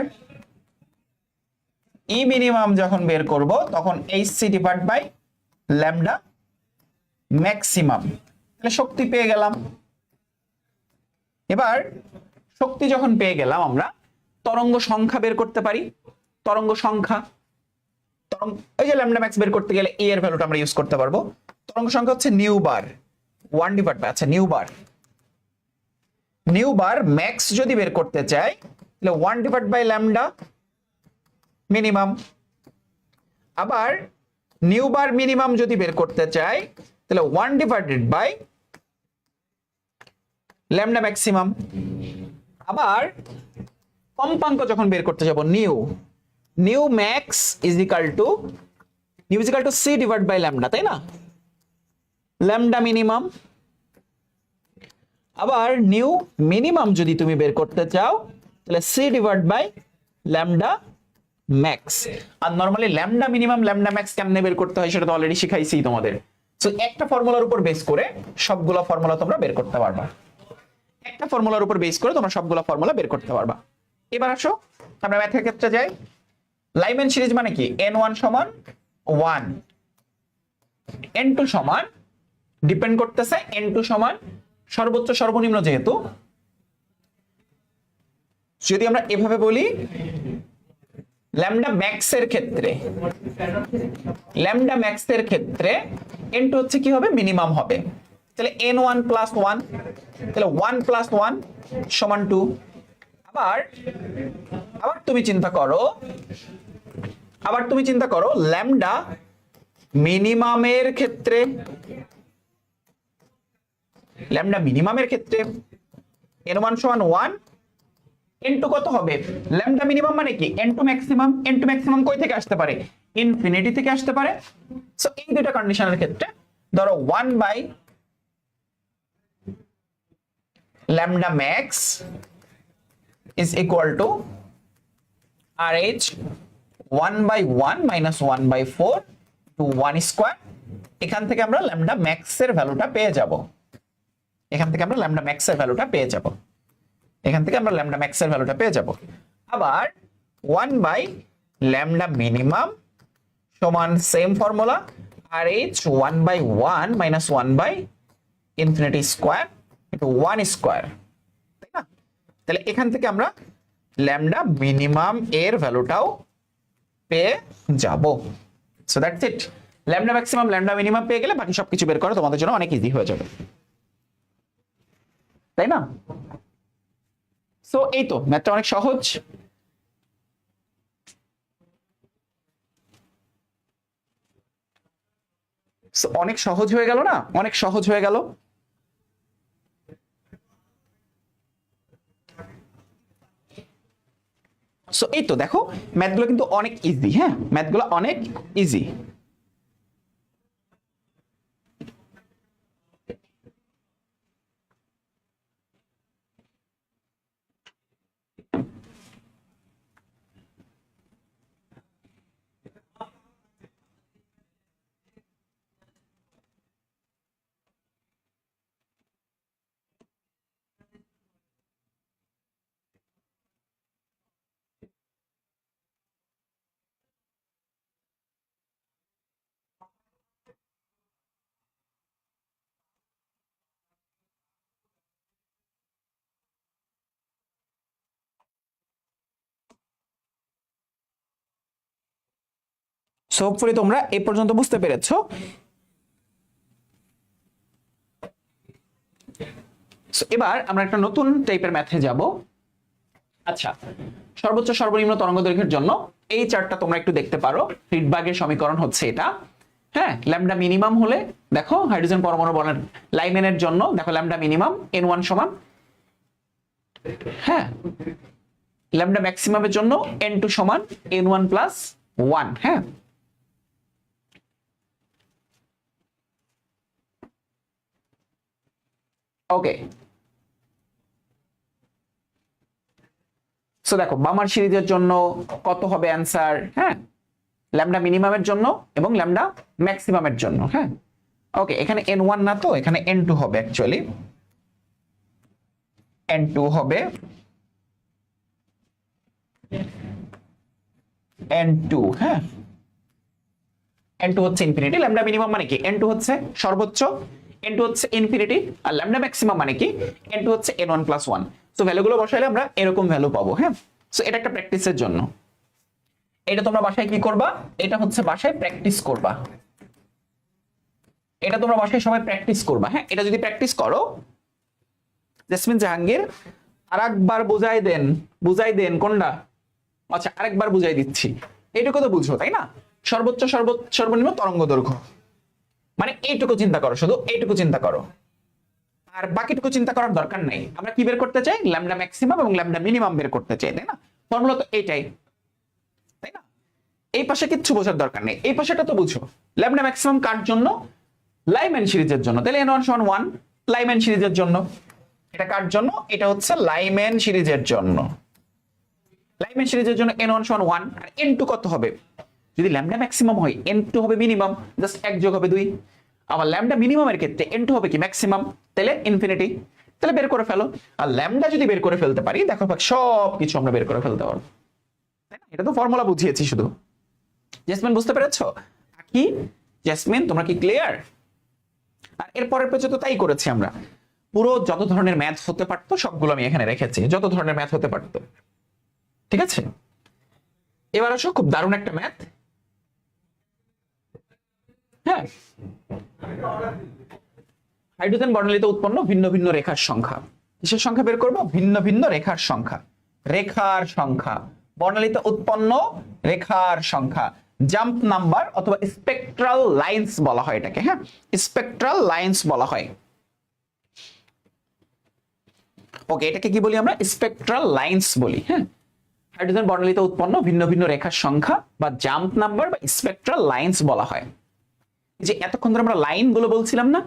ই মিনিমাম যখন বের করব, তখন HC divide by lambda maximum. তাহলে শক্তি পেয়ে গেলাম। এবার শক্তি যখন পেয়ে গেলাম, আমরা তরঙ্গ সংখ্যা বের করতে পারি। তরঙ্গ সংখ্যা, এই যে ল্যামডা ম্যাক্স বের করতে গেলে এ এর ভ্যালুটা আমরা ইউজ করতে পারবো। তরঙ্গ সংখ্যা হচ্ছে নিউ বার 1 ডিভাইড বাই, আচ্ছা নিউ বার ম্যাক্স যদি বের করতে চাই, তাহলে 1 ডিভাইড বাই ল্যামডা মিনিমাম। আবার নিউ বার মিনিমাম যদি বের করতে চাই, তাহলে 1 ডিভাইডেড বাই ল্যামডা ম্যাক্সিমাম। আবার কম্পাঙ্ক যখন বের করতে যাব, new max is equal to C divide by lambda, তাই না? Lambda minimum. আবার নিউ মিনিমাম যদি তুমি বের করতে চাও, তাহলে C divide by lambda max. আর normally lambda minimum lambda max কেমনে বের করতে হয় সেটা তো অলরেডি শিখাইছি তোমাদের। সো একটা ফর্মুলার উপর বেস করে সবগুলো ফর্মুলা তোমরা বের করতে পারবা। একটা ফর্মুলার উপর বেস করে তোমরা সবগুলো ফর্মুলা বের করতে পারবা। এবার আসো আমরা ম্যাথের ক্ষেত্রে যাই। লাইম্যান সিরিজ মানে কি? n1 সমান 1, n2 সমান, ডিপেন্ড করতেছে n2 সমান সর্বোচ্চ সর্বনিম্ন। যেহেতু যদি আমরা এভাবে বলি, ল্যামডা ম্যাক্সের ক্ষেত্রে n2 হচ্ছে কি হবে? মিনিমাম হবে। তাহলে n1 প্লাস 1, তাহলে 1 প্লাস 1 সমান 2। আবার তুমি চিন্তা করো ল্যামডা মিনিমামের ক্ষেত্রে, n1 সমান 1, n2 কত হবে? ল্যামডা মিনিমাম মানে কি? n2 ম্যাক্সিমাম কই থেকে আসতে পারে? ইনফিনিটি থেকে আসতে পারে। সো এই দুটো কন্ডিশনের ক্ষেত্রে ধরো 1 by lambda max is equal to RH 1 by 1 minus 1 by 4 to 1 square। এখান থেকে আমরা ল্যামডা ম্যাক্সের ভ্যালুটা পেয়ে যাব। আবার 1 বাই ল্যামডা মিনিমাম সমান same formula, RH 1 by 1 minus 1 by infinity square into 1 square, তাই না? তাহলে এখান থেকে আমরা ল্যামডা মিনিমাম এর ভ্যালুটাও পেয়ে যাব। So that's it. Lambda maximum lambda minimum পেয়ে গেলে বাকি সবকিছু বের করা তোমাদের জন্য অনেক ইজি হয়ে যাবে, তাই না? সো এই তো ম্যাথটা অনেক সহজ। অনেক সহজ হয়ে গেল না? অনেক সহজ হয়ে গেল। সো এই তো দেখো ম্যাথগুলো কিন্তু অনেক ইজি। হ্যাঁ, ম্যাথগুলো অনেক ইজি। সো হোপফুলি তোমরা এই পর্যন্ত বুঝতে পেরেছো। এবার আমরা একটা নতুন টাইপের ম্যাথে যাব। আচ্ছা, সর্বোচ্চ সর্বনিম্ন তরঙ্গ দৈর্ঘ্যের জন্য এই চার্টটা তোমরা একটু দেখতে পারো। ফ্রিডবার্গের সমীকরণ হচ্ছে এটা। হ্যাঁ, ল্যামডা মিনিমাম হলে দেখো হাইড্রোজেন পরমাণু বলের লাইমেনের জন্য দেখো ল্যামডা মিনিমাম n1 সমান, হ্যাঁ ল্যামডা ম্যাক্সিমামের জন্য n2 সমান n1 প্লাস 1। হ্যাঁ, ওকে। সো দেখো বামার সিরিজের জন্য কত হবে অ্যান্সার? হ্যাঁ, ল্যামডা মিনিমামের জন্য এবং ল্যামডা ম্যাক্সিমামের জন্য। হ্যাঁ, ওকে, এখানে n1 না, তো এখানে n2 হবে। অ্যাকচুয়ালি n2 হবে n2। হ্যাঁ, n2 হচ্ছে ইনফিনিটি। ল্যামডা মিনিমাম মানে কি? n2 হচ্ছে সর্বোচ্চ, n2 হচ্ছে ইনফিনিটি, আর ল্যামডা ম্যাক্সিমাম মানে কি? n2 হচ্ছে n1 প্লাস 1। সো ভ্যালুগুলো বসাইলে আমরা এরকম ভ্যালু পাবো। হ্যাঁ, সো এটা একটা প্র্যাকটিসের জন্য। এটা তোমরা বাসায় কি করবা? এটা হচ্ছে বাসায় প্র্যাকটিস করবা। এটা তোমরা বাসায় সবাই প্র্যাকটিস করবা। হ্যাঁ, এটা যদি প্র্যাকটিস করো, জেসমিন জাহাঙ্গীর আরেকবার বুঝাই দেন কোনটা? আচ্ছা, আরেকবার বুঝাই দিচ্ছি। এইটুকু তো বুঝো, তাই না? সর্বোচ্চ সর্বনিম্ন তরঙ্গ দৈর্ঘ্য মানে এইটুকু চিন্তা করো, শুধু এইটুকু চিন্তা করো, আর বাকিটুকু চিন্তা করার দরকার নাই। আমরা কি বের করতে চাই? ল্যামডা ম্যাক্সিমাম এবং ল্যামডা মিনিমাম বের করতে চাই, তাই না? ফর্মুলা তো এইটাই, তাই না? এই পাশে কিচ্ছু বোঝার দরকার নেই, এই পাশেটা তো বুঝো। ল্যামডা ম্যাক্সিমাম কার জন্য? লাইম্যান সিরিজের জন্য। তাহলে n1 সমান 1 লাইম্যান সিরিজের জন্য। এটা কার জন্য? এটা হচ্ছে লাইম্যান সিরিজের জন্য। লাইম্যান সিরিজের জন্য n1 সমান 1, আর n2 কত হবে? যদি ল্যামডা ম্যাক্সিমাম হয় n2 হবে মিনিমাম, জাস্ট 1 যোগ হবে 2। আবার ল্যামডা মিনিমামের ক্ষেত্রে n2 হবে কি? ম্যাক্সিমাম, তাহলে ইনফিনিটি। তাহলে বের করে ফেলো। আর ল্যামডা যদি বের করে ফেলতে পারি, দেখো সব কিছু আমরা বের করে ফেলতে পারবো, তাই না? এটা তো ফর্মুলা বুঝিয়েছি শুধু। জেসমিন বুঝতে পেরেছো কি? জেসমিন তোমরা কি ক্লিয়ার? আর এর পরের পেজে তো তাই করেছি আমরা। পুরো যত ধরনের ম্যাথ হতে পারতো সবগুলো আমি এখানে রেখেছি, যত ধরনের ম্যাথ হতে পারতো। ঠিক আছে, এবার আসো খুব দারুণ একটা ম্যাথ। হ্যাঁ, হাইড্রোজেন বর্ণালীতে উৎপন্ন ভিন্ন ভিন্ন রেখার সংখ্যা। কিসের সংখ্যা বের করব? ভিন্ন ভিন্ন রেখার সংখ্যা। রেখার সংখ্যা, বর্ণালীতে উৎপন্ন রেখার সংখ্যা, জাম্প নাম্বার অথবা স্পেকট্রাল লাইন্স বলা হয় এটাকে। হ্যাঁ, স্পেকট্রাল লাইন্স বলা হয়। ওকে, এটাকে কি বলি আমরা? স্পেকট্রাল লাইন্স বলি। হ্যাঁ, হাইড্রোজেন বর্ণালীতে উৎপন্ন ভিন্ন ভিন্ন রেখার সংখ্যা বা জাম্প নাম্বার বা স্পেকট্রাল লাইন্স বলা হয়। যে এতক্ষণ ধরে আমরা লাইন গুলো বলছিলাম না,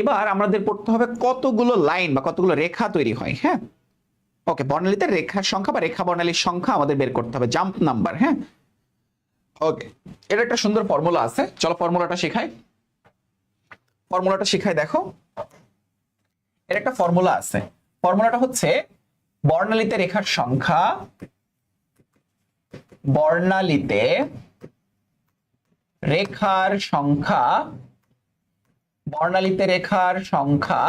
এবার আমাদের পড়তে হবে কতগুলো লাইন বা কতগুলো রেখা তৈরি হয়। হ্যাঁ, ওকে, বর্ণালীতে রেখার সংখ্যা বা রেখা বর্ণালীর সংখ্যা আমাদের বের করতে হবে, জাম্প নাম্বার। হ্যাঁ, ওকে, এর একটা সুন্দর ফর্মুলা আছে, চলো ফর্মুলাটা শেখাই। দেখো, এর একটা ফর্মুলা আছে। ফর্মুলাটা হচ্ছে বর্ণালীতে রেখার সংখ্যা, বর্ণালীতে রেখার সংখ্যা, বর্ণালীতে রেখার সংখ্যা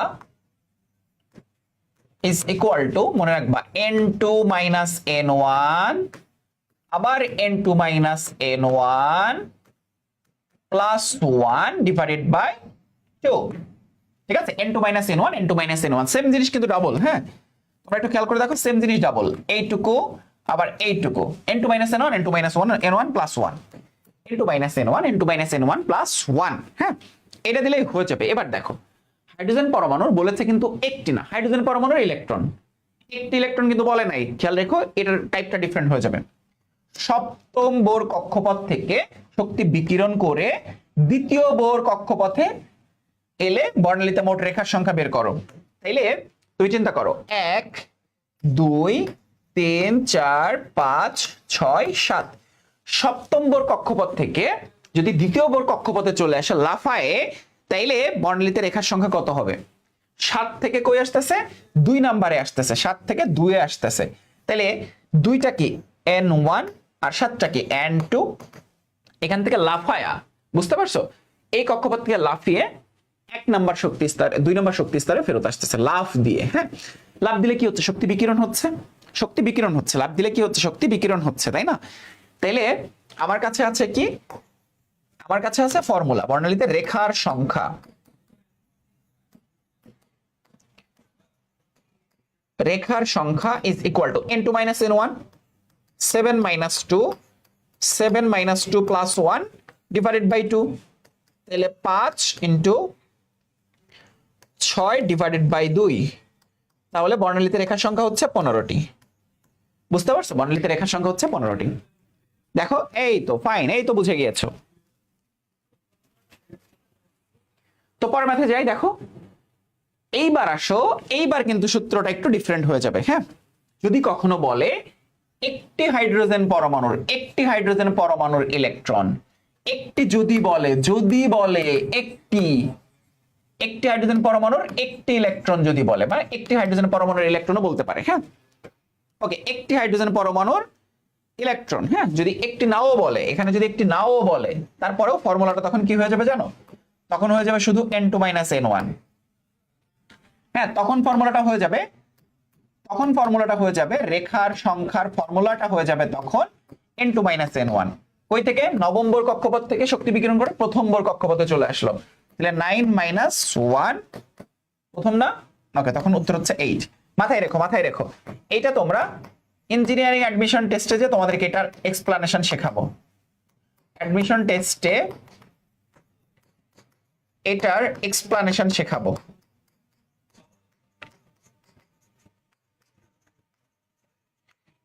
ইজ ইকুয়াল টু, মনে রাখবা, n2 মাইনাস n1 আবার n2 minus n1 plus 1 divided by 2। ঠিক আছে, n2 minus n1, n2 minus n1 same জিনিস কিন্তু ডাবল। হ্যাঁ, তোমরা একটু খেয়াল করে দেখো, সেম জিনিস ডাবল। এইটুকু আবার এইটুকু, n2 minus n1, n2 minus 1, n1 plus 1, n2 minus n1, n2 minus n1 plus 1। হ্যাঁ, এটা দিলেই হয়ে যাবে। এবার দেখো, হাইড্রোজেন পরমাণুর বলেছে কিন্তু একটি না, হাইড্রোজেন পরমাণুর ইলেকট্রন, একটি ইলেকট্রন কিন্তু বলে নাই। খেয়াল রেখো, এটার টাইপটা ডিফারেন্ট হয়ে যাবে। সপ্তম বোর কক্ষপথ থেকে শক্তি বিকিরণ করে দ্বিতীয় বোর কক্ষপথে এলে বর্ণালীতে মোট রেখার সংখ্যা বের করো। তাইলে তুমি চিন্তা করো, 1 2 3 4 5 6 7। সপ্তম বোর কক্ষপথ থেকে যদি দ্বিতীয় বোর কক্ষপথে চলে আসে লাফায়ে, তাইলে বর্ণালীতে রেখার সংখ্যা কত হবে? 7 থেকে কই আসতেছে? 2 নম্বরে আসতেছে, 7 থেকে 2 এ আসতেছে। তাইলে 2টা কি? n1 আর 7টা কি? n2। এখান থেকে লাফায়া, বুঝতে পারছো? এই কক্ষপথ থেকে লাফিয়ে 1 নম্বর শক্তি স্তরে, 2 নম্বর শক্তি স্তরে ফেরত আসতেছে লাফ দিয়ে। হ্যাঁ, লাফ দিলে কি হচ্ছে? শক্তি বিকিরণ হচ্ছে, শক্তি বিকিরণ হচ্ছে। লাফ দিলে কি হচ্ছে? শক্তি বিকিরণ হচ্ছে, তাই না? তাইলে আমার কাছে আছে কি? আমার কাছে আছে ফর্মুলা, বর্ণালীতে রেখার সংখ্যা, রেখার সংখ্যা is equal to n2 minus n1, 7 minus 2, 7 minus 2 plus 1 divided by 2। তাহলে 5 ইন্টু 6 ডিভাইডেড বাই 2। তাহলে বর্ণালীতে রেখার সংখ্যা হচ্ছে 15টি। বুঝতে পারছো? বর্ণালীতে রেখার সংখ্যা হচ্ছে 15টি। দেখো এই তো ফাইন, এই তো বুঝে গিয়েছো। তো পরের ম্যাথে যাই। দেখো এইবার আসো, এইবার কিন্তু সূত্রটা একটু ডিফারেন্ট হয়ে যাবে। হ্যাঁ, যদি কখনো বলে একটি হাইড্রোজেন পরমাণুর ইলেকট্রন, যদি বলে একটি হাইড্রোজেন পরমাণুর একটি ইলেকট্রন যদি বলে, মানে একটি হাইড্রোজেন পরমাণুর ইলেকট্রনও বলতে পারে। হ্যাঁ, ওকে, একটি হাইড্রোজেন পরমাণুর ইলেকট্রন, হ্যাঁ, যদি একটি নাও বলে, এখানে যদি একটি নাও বলে, তারপরেও ফর্মুলাটা তখন কি হয়ে যাবে জানো? তখন হয়ে যাবে শুধু n2 - n1। হ্যাঁ, তখন ফর্মুলাটা হয়ে যাবে রেখার সংখ্যার ফর্মুলাটা হয়ে যাবে তখন n2 - n1। কই থেকে? নবম বোর কক্ষপথ থেকে শক্তি বিকিরণ করে প্রথম বোর কক্ষপথে চলে আসলো, তাহলে 9 - 1 প্রথম না? ওকে, তখন উত্তর হচ্ছে 8। মাথায় রেখো এইটা তোমরা ইঞ্জিনিয়ারিং অ্যাডমিশন টেস্টে যে তোমাদেরকে এটার এক্সপ্লানেশন শেখাবো। অ্যাডমিশন টেস্টে এটার এক্সপ্লানেশন শেখাবো।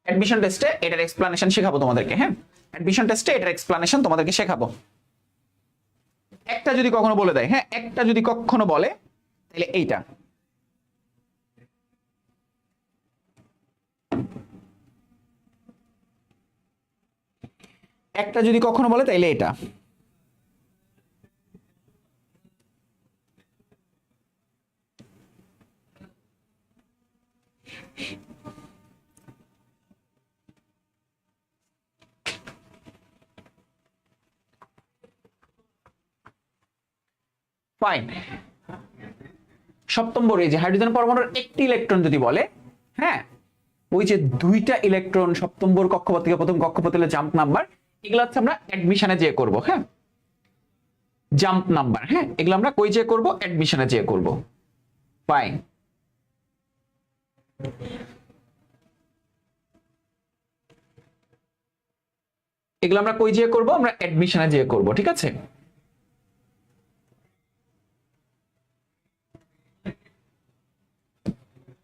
অ্যাডমিশন টেস্টে এটার এক্সপ্লানেশন শেখাবো তোমাদেরকে। হ্যাঁ, অ্যাডমিশন টেস্টে এটার এক্সপ্লানেশন তোমাদেরকে শেখাবো। একটা যদি কখনো বলে দেয়, হ্যাঁ, একটা যদি কখনো বলে তাহলে এইটা। একটা যদি কখনো বলে তাইলে এটা। ফাইন। সপ্তম বোরে যে হাইড্রোজেন পরমাণুর একটি ইলেকট্রন যদি বলে, হ্যাঁ, ওই যে দুইটা ইলেকট্রন সপ্তম বোর কক্ষপথ থেকে প্রথম কক্ষপথে জাম্প নাম্বার, এগুলো হচ্ছে আমরা অ্যাডমিশনে যেয়ে করব। হ্যাঁ, জাম্প নাম্বার, হ্যাঁ, এগুলো আমরা কই যেয়ে করব? অ্যাডমিশনে যেয়ে করব। ফাইন। এগুলো আমরা কই যেয়ে করব? আমরা অ্যাডমিশনে যেয়ে করব। ঠিক আছে,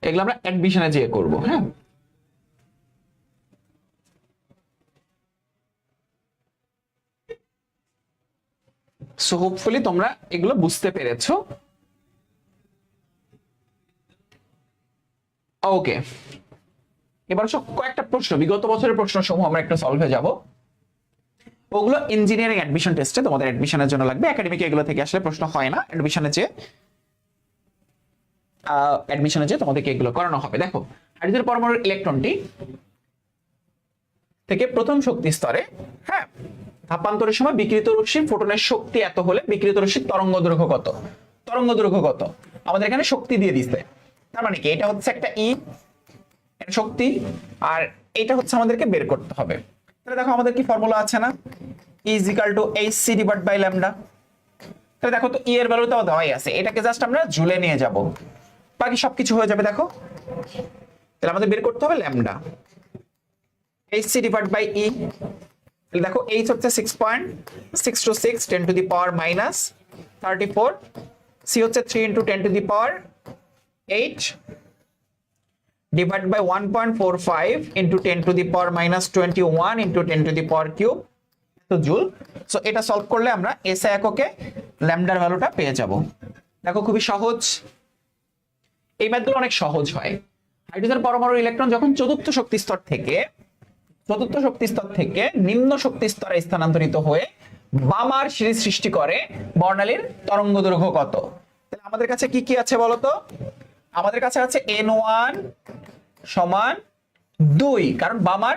এগুলো আমরা অ্যাডমিশনে যেয়ে করব। হ্যাঁ, সো হোপফুলি তোমরা এগুলো বুঝতে পেরেছো। ওকে, এবার কয়েকটা প্রশ্ন, বিগত বছরের প্রশ্ন সমূহ আমরা একটু সলভে যাব। ওগুলো ইঞ্জিনিয়ারিং অ্যাডমিশন টেস্টে তোমাদের অ্যাডমিশনের জন্য লাগবে। একাডেমিকে এগুলো থেকে আসলে প্রশ্ন হয় না, অ্যাডমিশনে যে তোমাদেরকে এগুলো করানো হবে। দেখো, হাইড্রোজেন পরমাণুর ইলেকট্রনটি থেকে প্রথম শক্তি স্তরে, হ্যাঁ, তাপান্তরের সময় বিকিরিত রশ্মির ফোটনের শক্তি এত হলে বিকিরিত রশ্মির তরঙ্গ দৈর্ঘ্য কত? আমাদের এখানে শক্তি দিয়ে দিছে, তার মানে কি? এটা হচ্ছে একটা শক্তি, আর এটা হচ্ছে আমাদেরকে বের করতে হবে। তাহলে দেখো আমাদের কি ফর্মুলা আছে না? E = hc/λ। তাহলে দেখো তো E এর ভ্যালু তো দেওয়াই আছে, এটাকে জাস্ট আমরা ঝুলে নিয়ে যাব, বাকি সবকিছু হয়ে যাবে। দেখো, তাহলে আমাদের বের করতে হবে ল্যামডা, hc/E। তাহলে দেখো h হচ্ছে 6.626 10⁻⁻34, c হচ্ছে 3 × 10⁻8 divided by 1.45 into 10⁻⁻21 into 10³ তো জুল। সো এটা সলভ করলে আমরা এসআই এককে ল্যামডার ভ্যালুটা পেয়ে যাব। দেখো খুবই সহজ, এই ম্যাথগুলো অনেক সহজ হয়। হাইড্রোজেন পরমাণুর ইলেকট্রন যখন চতুর্থ শক্তি স্তর থেকে নিম্ন শক্তি স্তরে স্থানান্তরিত হয়ে বামার সিরিজ সৃষ্টি করে, বর্ণালীর তরঙ্গ দৈর্ঘ্য কত? তাহলে আমাদের কাছে কি কি আছে বলতো? আমাদের কাছে আছে n1 = 2, কারণ বামার,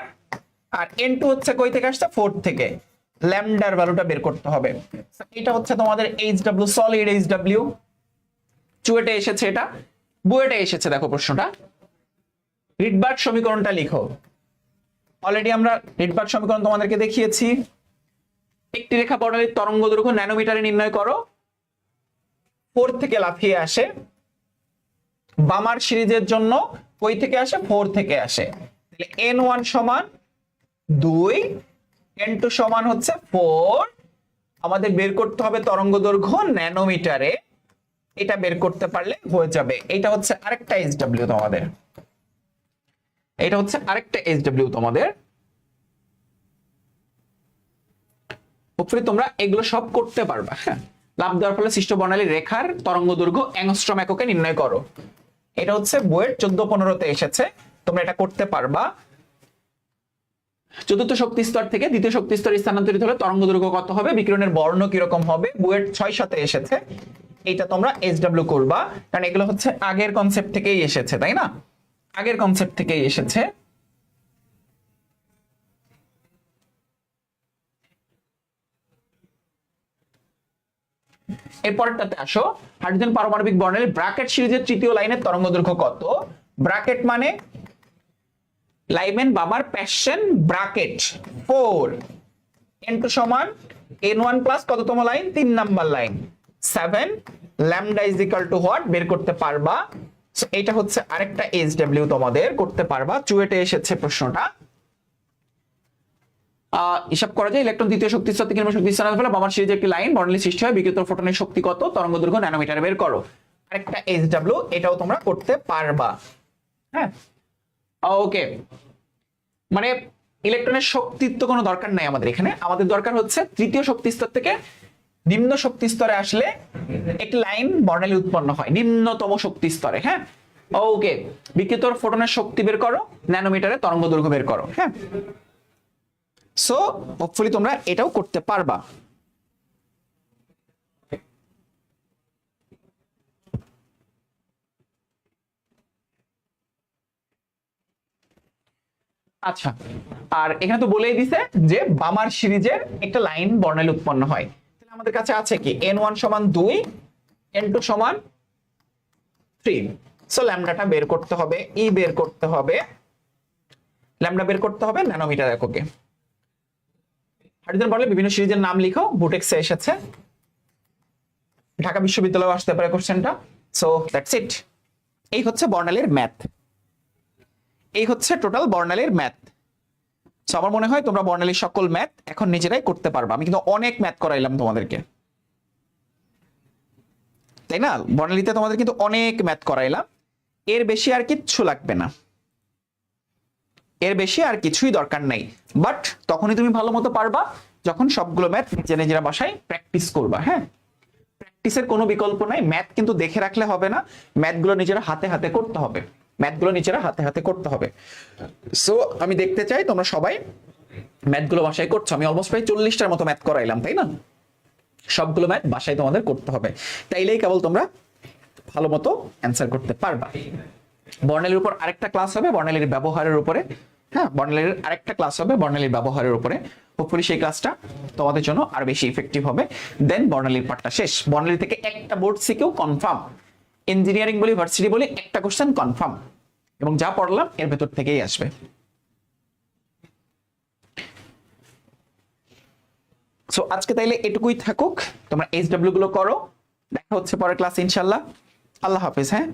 আর n2 হচ্ছে কই থেকে আসছে? 4 থেকে। ল্যামডার ভ্যালুটা বের করতে হবে। এটা হচ্ছে তোমাদের HW, সলিড HW। চুয়েটে এসেছে, এটা বুয়েটে এসেছে। দেখো প্রশ্নটা, রিডবার্গ সমীকরণটা লিখো। অলরেডি আমরা রিডবার্গ সমীকরণ তোমাদেরকে দেখিয়েছি। একটি রেখা বর্ণালীর তরঙ্গ দৈর্ঘ্য ন্যানোমিটারে নির্ণয় করো। 4 থেকে লাফিয়ে আসে। বামার সিরিজের জন্য কই থেকে আসে? 4 থেকে আসে। তাহলে n1 = 2, n2 হচ্ছে 4। আমাদের বের করতে হবে তরঙ্গ দৈর্ঘ্য ন্যানোমিটারে, এটা বের করতে পারলে হয়ে যাবে। এটা হচ্ছে আরেকটা HW তোমাদের। এটা হচ্ছে আরেকটা এইচডব্লিউ তোমাদের। হোপফুলি তোমরা এগুলো সব করতে পারবা। হ্যাঁ, লাফ দেওয়ার ফলে সৃষ্ট বর্ণালীর রেখার তরঙ্গ দৈর্ঘ্য অ্যাংস্ট্রম এককে নির্ণয় করো। এটা হচ্ছে বইয়ের 14-15তে এসেছে, তোমরা এটা করতে পারবা। চতুর্থ শক্তি স্তর থেকে দ্বিতীয় শক্তি স্তরে স্থানান্তরিত হলে তরঙ্গ দৈর্ঘ্য কত হবে, বিকিরণের বর্ণ কিরকম হবে, বইয়ের 6-7 এসেছে। এটা তোমরা এইচডব্লিউ করবা, কারণ এগুলো হচ্ছে আগের কনসেপ্ট থেকেই এসেছে, তাই না? আগের কনসেপ্ট থেকেই এসেছে। এরপরটাতে আসো, হাইড্রোজেন পারমাণবিক বর্ণালীর ব্র্যাকেট সিরিজের তৃতীয় লাইনের তরঙ্গ দৈর্ঘ্য কত? ব্র্যাকেট মানে লাইমেন বাবার প্যাশন ব্র্যাকেট 4 n2 সমান n1 প্লাস কততম line? 3 number line 7 lambda is equal to what বের করতে পারবা। সো এটা হচ্ছে আরেকটা এইচডব্লিউ তোমাদের করতে পারবা। চুয়েটে এসেছে প্রশ্নটা। হিসাব করা যায় ইলেকট্রন দ্বিতীয় শক্তি স্তর থেকে নিম্ন শক্তি স্তরে ফলে বাবার সিরিজে একটি লাইন বর্ণালী সৃষ্টি হয়, বিকিরিত ফোটনের শক্তি কত, তরঙ্গ দৈর্ঘ্য ন্যানোমিটারে বের করো। আরেকটা এইচডব্লিউ, এটাও তোমরা করতে পারবা। হ্যাঁ, ওকে। মানে ইলেকট্রনের শক্তির তো কোনো দরকার নাই আমাদের এখানে, আমাদের দরকার হচ্ছে তৃতীয় শক্তি স্তর থেকে নিম্ন শক্তি স্তরে আসলে একটি লাইন বর্ণালী উৎপন্ন হয় নিম্নতম শক্তি স্তরে। হ্যাঁ, ওকে। বিকিরিত ফোটনের শক্তি বের করো, ন্যানোমিটারে তরঙ্গ দৈর্ঘ্য বের করো। হ্যাঁ, সো হোপফুলি তোমরা এটাও করতে পারবা। আচ্ছা, আর এখানে তো বলেই দিছে যে বামার সিরিজের একটা লাইন বর্ণালী উৎপন্ন হয়। তাহলে আমাদের কাছে আছে কি n1 সমান 2, n2 সমান 3। সো ল্যামডাটা বের করতে হবে, ই বের করতে হবে, ল্যামডা বের করতে হবে ন্যানোমিটার এককে। হাইড্রোজেন বর্ণালীর বিভিন্ন সিরিজের নাম লিখো, বুটেক্সে এসেছে, ঢাকা বিশ্ববিদ্যালয়ে আসতে পারে কোশ্চেনটা। So that's it. এই হচ্ছে বর্ণালীর ম্যাথ, এই হচ্ছে টোটাল বর্ণালীর ম্যাথ। সো আমার মনে হয় তোমরা বর্ণালীর সকল ম্যাথ এখন নিজেরাই করতে পারবা। আমি কিন্তু অনেক ম্যাথ করাইলাম তোমাদেরকে, তাই না? বর্ণালীতে তোমাদের কিন্তু অনেক ম্যাথ করাইলাম, এর বেশি আর কিচ্ছু লাগবে না, এর বেশি আর কিছুই দরকার নাই। বাট তখনই তুমি ভালো মতো পারবা যখন সবগুলো ম্যাথ নিজেরা বাসায় প্র্যাকটিস করবা। হ্যাঁ, প্র্যাকটিসের কোনো বিকল্প নাই। ম্যাথ কিন্তু দেখে রাখলে হবে না, ম্যাথগুলো নিজেরা হাতে হাতে করতে হবে, ম্যাথগুলো নিজেরা হাতে হাতে করতে হবে। সো আমি দেখতে চাই তোমরা সবাই ম্যাথগুলো বাসায় করছো। আমি অলমোস্ট প্রায় 40টার মতো ম্যাথ করাইলাম, তাই না? সবগুলো ম্যাথ বাসায় তোমাদের করতে হবে, তাইলেই কেবল তোমরা ভালো মতো অ্যান্সার করতে পারবা। বর্ণালীর উপর আরেকটা ক্লাস হবে বর্ণালীর ব্যবহারের উপরে। হ্যাঁ, বর্ণালীর আরেকটা ক্লাস হবে বর্ণালীর ব্যবহারের উপরে। হোপফুলি সেই ক্লাসটা তোমাদের জন্য আর বেশি ইফেক্টিভ হবে। দেন বর্ণালীর পার্টটা শেষ। বর্ণালী থেকে একটা বোর্ড সিকেও কনফার্ম, ইঞ্জিনিয়ারিং বলি ভার্সিটি বলি একটা কোশ্চেন কনফার্ম, এবং যা পড়লাম এর ভেতর থেকেই আসবে। সো আজকে তাইলে এটুকুই থাকুক, তোমরা এইচডব্লিউ গুলো করো। দেখা হচ্ছে পরের ক্লাসে ইনশাল্লাহ। আল্লাহ হাফেজ। হ্যাঁ।